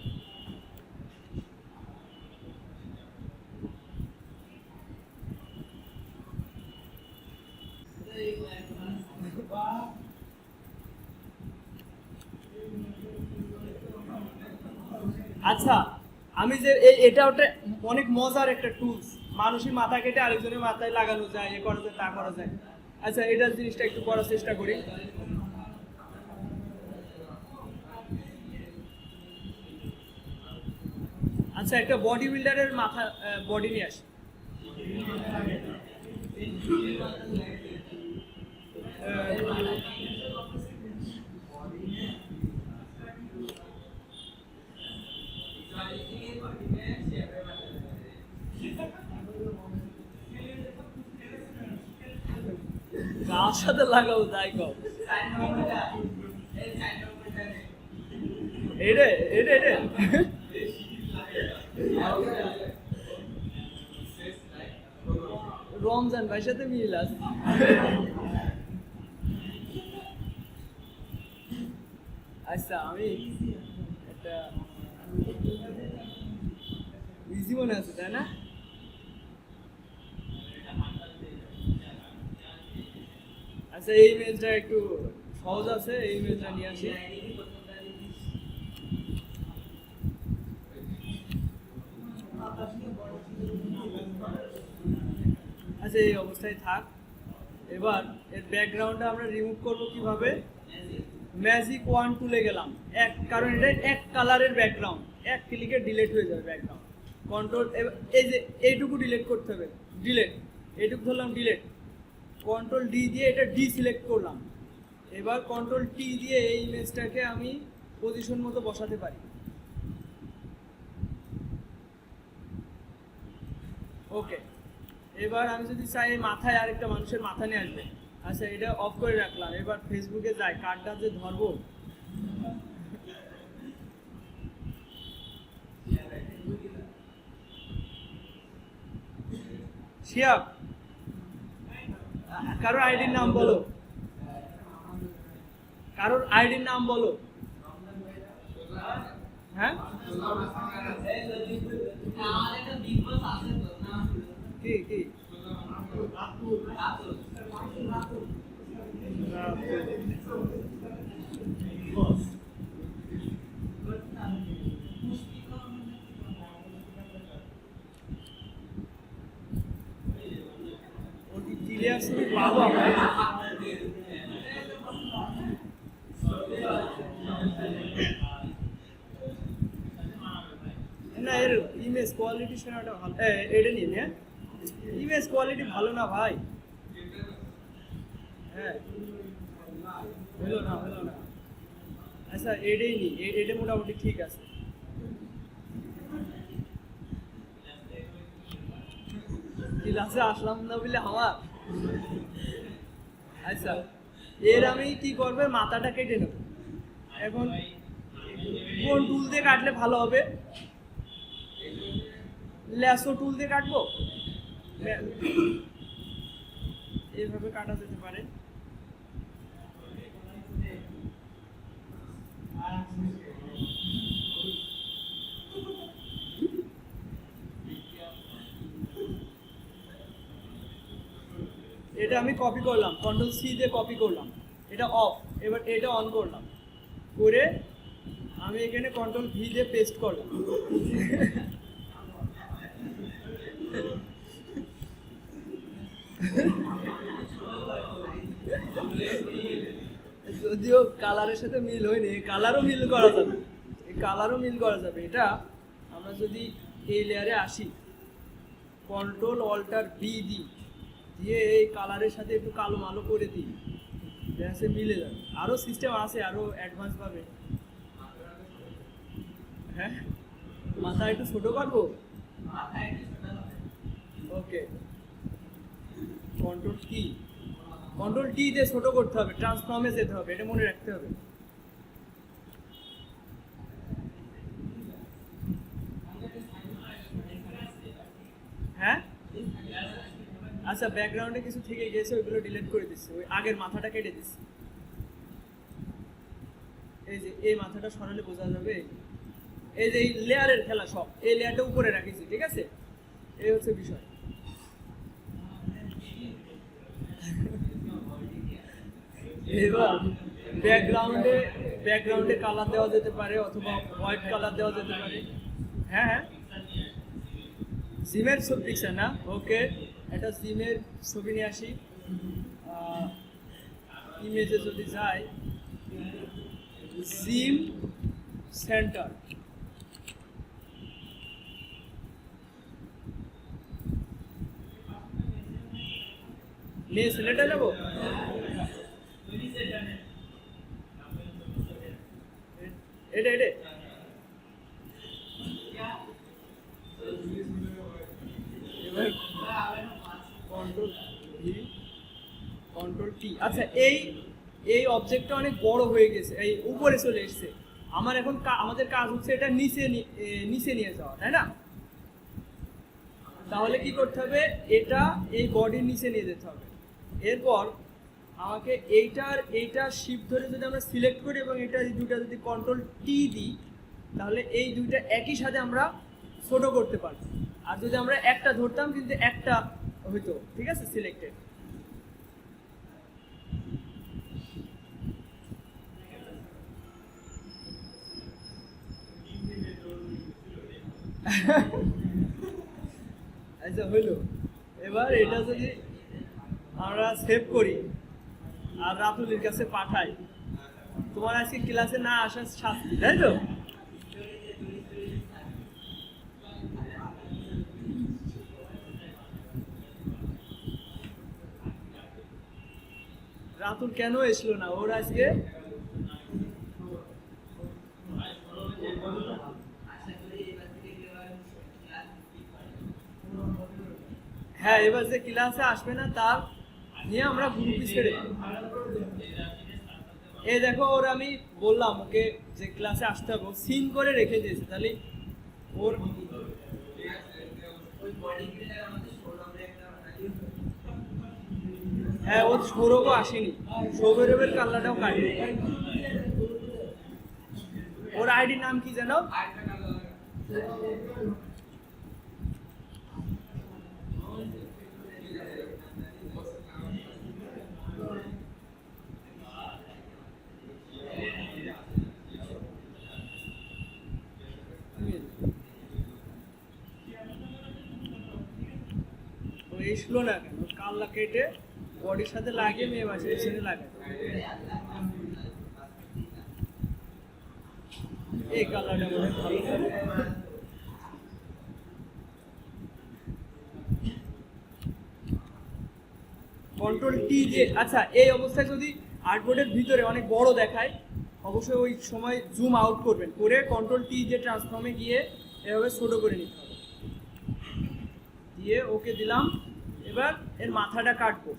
আচ্ছা, আমি যে এটা ওটা অনেক মজার একটা টুলস, মানুষের মাথা কেটে আরেকজনের মাথায় লাগানো যায়, এ করা যায়, তা করা যায়। আচ্ছা, এটার জিনিসটা একটু করার চেষ্টা করি। আচ্ছা, একটা বডি বিল্ডারের মাথা বডি নিয়ে আসি। কার সাথে লাগাবো তাই কও, এটা এটা এটা রমজান ভাইয়ের সাথে মিল আছে। আচ্ছা, আমি একটা ইজি মনে আছে তাই না? আচ্ছা, এই ইমেজটা একটু সহজ আছে, এই ইমেজটা নিয়ে আসি। আচ্ছা, এই অবস্থায় থাক। এবার এর ব্যাকগ্রাউন্ডটা আমরা রিমুভ করব কিভাবে? ম্যাজিক ওয়ান টুলে গেলাম, কারণ এটা এক কালারের ব্যাকগ্রাউন্ড, এক ক্লিকে ডিলিট হয়ে যাবে ব্যাকগ্রাউন্ড। কন্ট্রোল, এই যে এইটুকু ডিলিট করতে হবে, ডিলিট, এইটুকু ধরলাম ডিলিট। কন্ট্রোল ডি দিয়ে এটা ডিসিলেক্ট করলাম। এবার কন্ট্রোল টি দিয়ে এই ইমেজটাকে আমি পজিশন মতো বসাতে পারি। ওকে, এবার আমি যদি চাই মাথায় আরেকটা মানুষের মাথা নিয়ে আসবে। আচ্ছা, এটা অফ করে রাখলাম। এবার ফেসবুকে যাই, কার্ডটা যে ধরবো, শিয়াব কারোর আইডির নাম বলো, কারোর আইডির নাম বলো। হ্যাঁ, কি কি ক্লিয়ার ছবি পাবো আমরা? না, এর ইমেজ কোয়ালিটি শোনাটা ভালো, এটা নিন। হ্যাঁ, ইমেজ কোয়ালিটি ভালো না ভাই। হ্যাঁ, হলো না, হলো না। আচ্ছা, এটাই নি, এটা মোটামুটি ঠিক আছে। ক্লাসে আসলাম না বলে আমার। আচ্ছা, এর আমি কি করবে, মাথাটা কেটে নেব। এখন কোন টুল দিয়ে কাটলে ভালো হবে? ল্যাসো টুল দিয়ে কাটবো, এইভাবে কাটা যেতে পারে। এটা আমি কপি করলাম, কন্ট্রোল সি দিয়ে কপি করলাম, এটা অফ। এবার এটা অন করলাম, করে আমি এখানে কন্ট্রোল ভি দিয়ে পেস্ট করলাম। যদিও কালারের সাথে মিল হয়নি, কালারও মিল করা যাবে, এই কালারও মিল করা যাবে। এটা আমরা যদি এই লেয়ারে আসি, কন্ট্রোল অল্টার বি দিই, দিয়ে এই কালারের সাথে একটু কালো মালো করে দিই, সে মিলে যাবে। আরও সিস্টেম আছে, আরও অ্যাডভান্স পাবে। হ্যাঁ, মাথা একটু ছোটো করবো, ওকে। কন্ট্রোল কি, কন্ট্রোল টি দিয়ে ছোট করতে হবে, ট্রান্সফর্মে যেতে হবে, এটা মনে রাখতে হবে। হ্যাঁ, আচ্ছা, ব্যাকগ্রাউন্ডে কিছু থেকে গেছে, ওইগুলো ডিলিট করে দিচ্ছি, ওই আগের মাথাটা কেটে দিচ্ছি। এই যে এই মাথাটা সরালে বোঝা যাবে, এই যে এই লেয়ারের খেলা সব, এই লেয়ারটা উপরে রাখিছি, ঠিক আছে? এই হচ্ছে বিষয়। এবার ব্যাকগ্রাউন্ডে কালার দেওয়া যেতে পারে, অথবা হোয়াইট কালার দেওয়া যেতে পারে। হ্যাঁ হ্যাঁ, সিমের ছবি পিকচার না, ওকে। একটা সিমের ছবি নিয়ে আসি, ইমেজে যদি যাই, সিম সেন্টার, নিয়ে সিলেক্টে যাবো। এটা এটা এবার কন্ট্রোল ভি, কন্ট্রোল টি। আচ্ছা, এই অবজেক্টটা অনেক বড় হয়ে গেছে, এই উপরে চলে এসেছে। আমার এখন আমাদের কাজ হচ্ছে এটা নিচে নিয়ে যাওয়া, তাই না? তাহলে কি করতে হবে, এটা এই বডির নিচে নিয়ে যেতে হবে। এরপর আমাকে এইটার শিফট ধরে যদি আমরা সিলেক্ট করি এবং এটা এই দুইটা যদি কন্ট্রোল টি দিই, তাহলে এই দুইটা একই সাথে আমরা ছোট করতে পারবো। আর যদি আমরা একটা ধরতাম, কিন্তু একটা হইতো, ঠিক আছে, সিলেক্টেড। আচ্ছা, হইলো। এবার এটা যদি আমরা সেভ করি আর রাতুলের কাছে পাঠাই, তোমার আজকে ক্লাসে না আসার শাস্তি, তাই তো? রাতুল কেন এসলো না? ওর আজকে হ্যাঁ, এবার যে ক্লাসে আসবে না তার নিয়ে আমরা গ্রুপে ছেড়ে দেব। এই দেখো, ওর আমি বললাম ওকে যে ক্লাসে আসতে হবে, সিন করে রেখে দিয়েছে, তাহলে ওর হ্যাঁ, ওর সৌরভও আসেনি, সৌরভের কাল্লাটাও কাটেনি। ওর আইডি নাম কি জানো? এসলো না কেন? কাল্লা কেটে বডির সাথে লাগিয়ে মেয়ে বাসের পিছনে লাগে, এই কালারটা মনে ভালো। কন্ট্রোল টি যে, আচ্ছা, এই অবস্থায় যদি আর্টবোর্ডের ভিতরে অনেক বড় দেখায়, অবশ্যই ওই সময় জুম আউট করবেন, করে কন্ট্রোল টি যে ট্রান্সফর্মে গিয়ে এভাবে ছোট করে নিতে হবে, দিয়ে ওকে দিলাম। এবার এর মাথাটা কাটবো,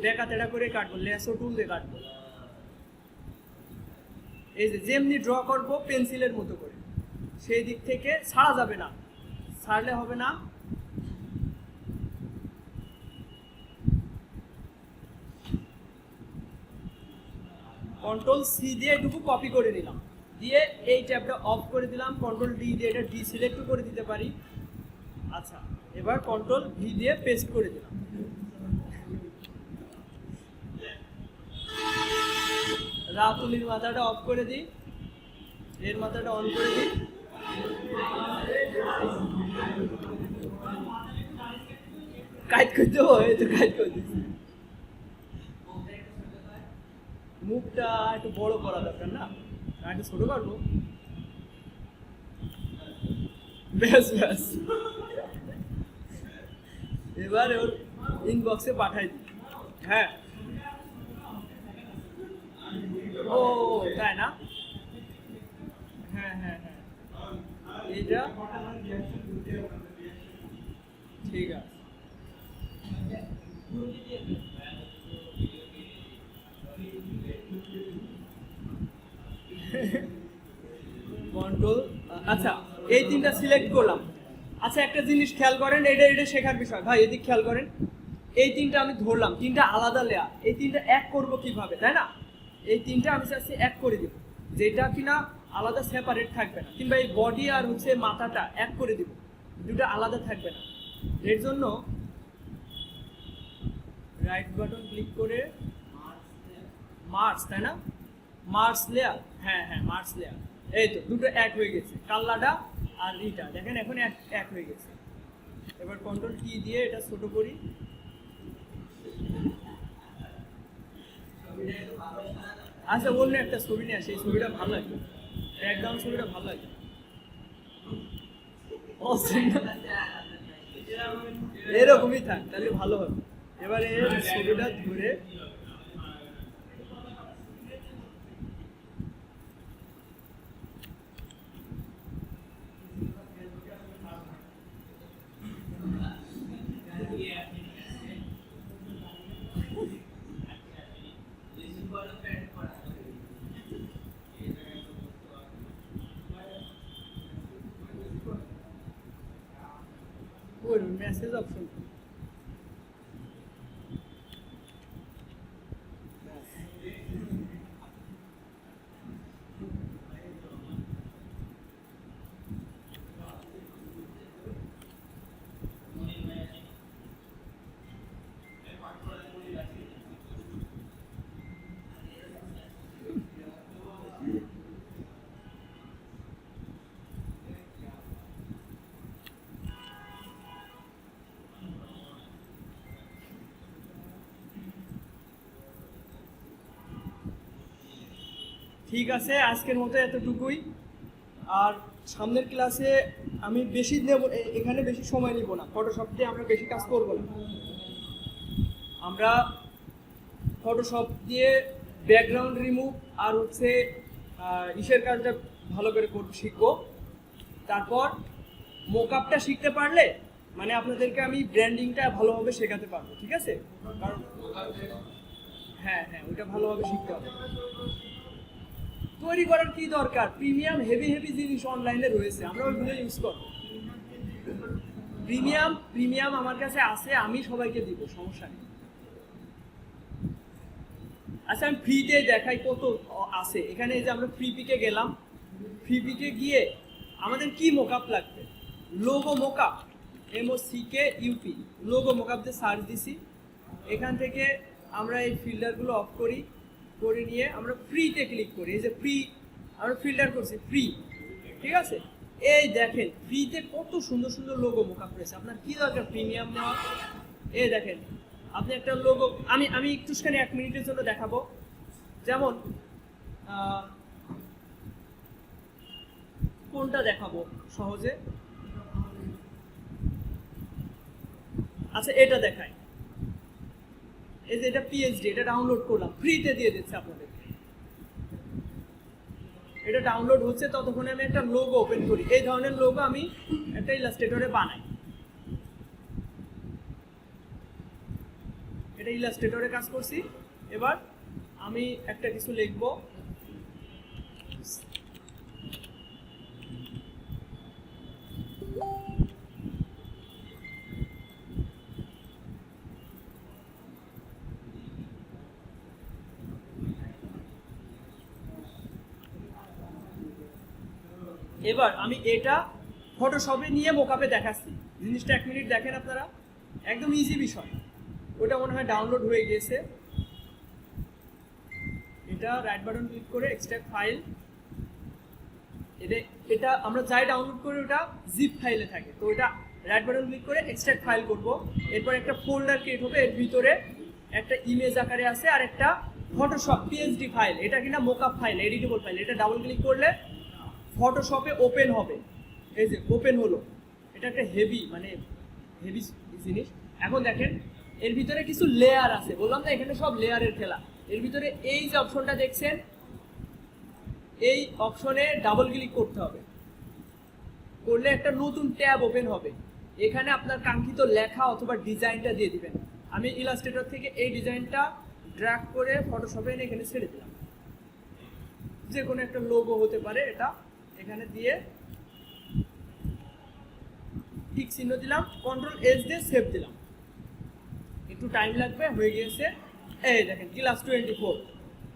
ডেকা তেড়া করে কাটবো, লেসো টুল দিয়ে কাটবো। এই যে যেমনি ড্র করব পেন্সিলের মতো করে, সেই দিক থেকে ছাড়া যাবে না, ছাড়লে হবে না। কন্ট্রোল সি দিয়ে এটুকু কপি করে নিলাম, দিয়ে এই ট্যাবটা অফ করে দিলাম, কন্ট্রোল ডি দিয়ে এটা ডিসিলেক্ট করে দিতে পারি। আচ্ছা, এবার কন্ট্রোল ভি দিয়ে পেস্ট করে দিলাম। রাতুলির মাথাটা অফ করে দিই, এর মাথাটা অন করে দিই। কাজ করতে হয় তো কাজ করে দিচ্ছি। মুখটা একটু বড় করা দরকার না, একটু ছোট করবো। ব্যাস ব্যাস, এবার ওর ইনবক্সে পাঠাই দিই। হ্যাঁ, ও তাই না? হ্যাঁ হ্যাঁ হ্যাঁ, এইটা ঠিক আছে। কন্ট্রোল, আচ্ছা এই তিনটা সিলেক্ট করলাম। আচ্ছা একটা জিনিস খেয়াল করেন, এটা এটা শেখার বিষয় ভাই, এদিক খেয়াল করেন। এই তিনটা আমি ধরলাম, তিনটা আলাদা লেয়ার, এই তিনটা এক করব কিভাবে, তাই না? এই তিনটা আমি চাচ্ছি এক করে দিব, যেটা কিনা আলাদা সেপারেট থাকবে না, কিংবা এই বডি আর হচ্ছে মাথাটা এক করে দিব, দুটো আলাদা থাকবে না। এর জন্য রাইট বাটন ক্লিক করে মার্জ, তাই না? মার্জ লেয়ার, হ্যাঁ হ্যাঁ মার্জ লেয়ার, এই তো দুটো এক হয়ে গেছে, কাল্লাটা আর ইটা দেখেন এখন এক এক হয়ে গেছে। এবার কন্ট্রোল কি দিয়ে এটা ছোট করি। আচ্ছা অন্য একটা ছবি নিয়ে আসে, এই ছবিটা ভালো লাগে, ব্যাকগ্রাউন্ড ছবিটা ভালো লাগে। এরকমই থাক তাহলে ভালো হবে। এবারে ছবিটা ধরে মেসেজ অপশন, ঠিক আছে। আজকের মতো এতটুকুই, আর সামনের ক্লাসে আমি বেশি নেব, এখানে বেশি সময় নিব না, ফটোশপ দিয়ে আমরা বেশি কাজ করব না। আমরা ফটোশপ দিয়ে ব্যাকগ্রাউন্ড রিমুভ আর হচ্ছে ইসের কাজটা ভালো করে শিখবো। তারপর মোকআপটা শিখতে পারলে মানে আপনাদেরকে আমি ব্র্যান্ডিংটা ভালোভাবে শেখাতে পারবো, ঠিক আছে? কারণ হ্যাঁ হ্যাঁ ওইটা ভালোভাবে শিখতে হবে। তৈরি করার কি দরকার, প্রিমিয়াম হেভি হেভি জিনিস অনলাইনে রয়েছে, আমরা ওইগুলো ইউজ করব। প্রিমিয়াম প্রিমিয়াম আমার কাছে আছে, আমি সবাইকে দিব, সমস্যা নেই। আচ্ছা আমি ফ্রিতে দেখাই কত আছে এখানে। এই যে আমরা ফ্রি পিকে গেলাম, ফ্রি পিকে গিয়ে আমাদের কি মোকআপ লাগবে, logo mockup, MOCK UP, logo mockup দিয়ে সার্চ দিছি। এখান থেকে আমরা এই ফিল্টারগুলো অফ করি, করে নিয়ে আমরা ফ্রিতে ক্লিক করি। এই যে ফ্রি আমরা ফিল্টার করছি ফ্রি, ঠিক আছে? এই দেখেন ফ্রিতে কত সুন্দর সুন্দর লোগো মোকআপ রয়েছে, আপনার কি দরকার প্রিমিয়াম নেওয়া? এই দেখেন আপনি একটা লোগো, আমি একটুখানি 1 মিনিটের জন্য দেখাবো। যেমন কোনটা দেখাবো সহজে, আচ্ছা এটা দেখাই। এই যে এটা PhD, এটা ডাউনলোড করলাম, ফ্রিতে দিয়ে দিচ্ছে আপনাদের। এটা ডাউনলোড হচ্ছে, ততক্ষণে আমি একটা লোগো ওপেন করি। এই ধরনের লোগো আমি একটা ইলাস্ট্রেটরে বানাই, এটা ইলাস্ট্রেটরে কাজ করছি। এবার আমি একটা কিছু লিখবো, এবার আমি এটা ফটোশপে নিয়ে মোকাপে দেখাচ্ছি। জিনিসটা 1 মিনিট দেখেন আপনারা, একদম ইজি বিষয়। ওটা মনে হয় ডাউনলোড হয়ে গিয়েছে। এটা রাইট বাটন ক্লিক করে এক্সট্রাক্ট ফাইল, এটা আমরা যাই ডাউনলোড করি ওটা জিপ ফাইলে থাকে, তো এটা রাইট বাটন ক্লিক করে এক্সট্রাক্ট ফাইল করব। এরপর একটা ফোল্ডার ক্রিয়েট হবে, এর ভিতরে একটা ইমেজ আকারে আছে আর একটা ফটোশপ পিএসডি ফাইল, এটা কিনা মোকআপ ফাইল, এডিটেবল ফাইল। এটা ডাবল ক্লিক করলে ফটোশপে ওপেন হবে, এই যে ওপেন হলো। এটা একটা হেভি জিনিস। এখন দেখেন এর ভিতরে কিছু লেয়ার আছে, বললাম না এখানে সব লেয়ারের খেলা। এর ভিতরে এই যে অপশনটা দেখছেন, এই অপশনে ডাবল ক্লিক করতে হবে, করলে একটা নতুন ট্যাব ওপেন হবে। এখানে আপনার কাঙ্ক্ষিত লেখা অথবা ডিজাইনটা দিয়ে দিবেন। আমি ইলাস্ট্রেটর থেকে এই ডিজাইনটা ড্র্যাগ করে ফটোশপে এনে এখানে ছেড়ে দিলাম। যে কোনো একটা লোগো হতে পারে, এটা এখানে দিয়ে ঠিক চিহ্ন দিলাম, Ctrl+S দিয়ে সেভ দিলাম। একটু টাইম লাগবে, হয়ে গিয়েছে। এই দেখেন ক্লাস 24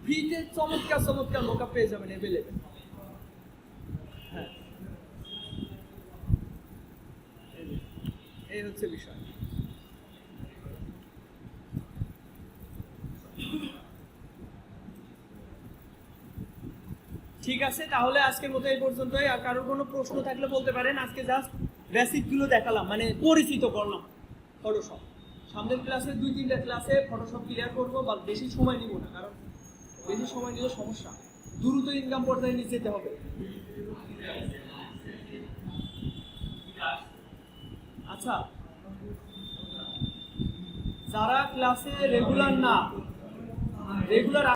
ফ্রিতে চমৎকার চমৎকার মোকআপ পেয়ে যাবেন অ্যাভেলেবেল। হ্যাঁ, এই হচ্ছে বিষয়। ঠিক আছে, তাহলে আজকের মতো এই পর্যন্তই। আর কারোর কোনো প্রশ্ন থাকলে বলতে পারেন। আজকে জাস্ট বেসিকগুলো দেখালাম, মানে পরিচিত করলাম ফটোশপ। সামনের ক্লাসে 2-3টা ক্লাসে ফটোশপ ক্লিয়ার করবো, বা বেশি সময় নিব না, কারণ বেশি সময় নিলে সমস্যা। দ্রুত ইনকাম পর্যায়ে নিয়ে যেতে হবে। আচ্ছা, যারা ক্লাসে রেগুলার না, রেগুলার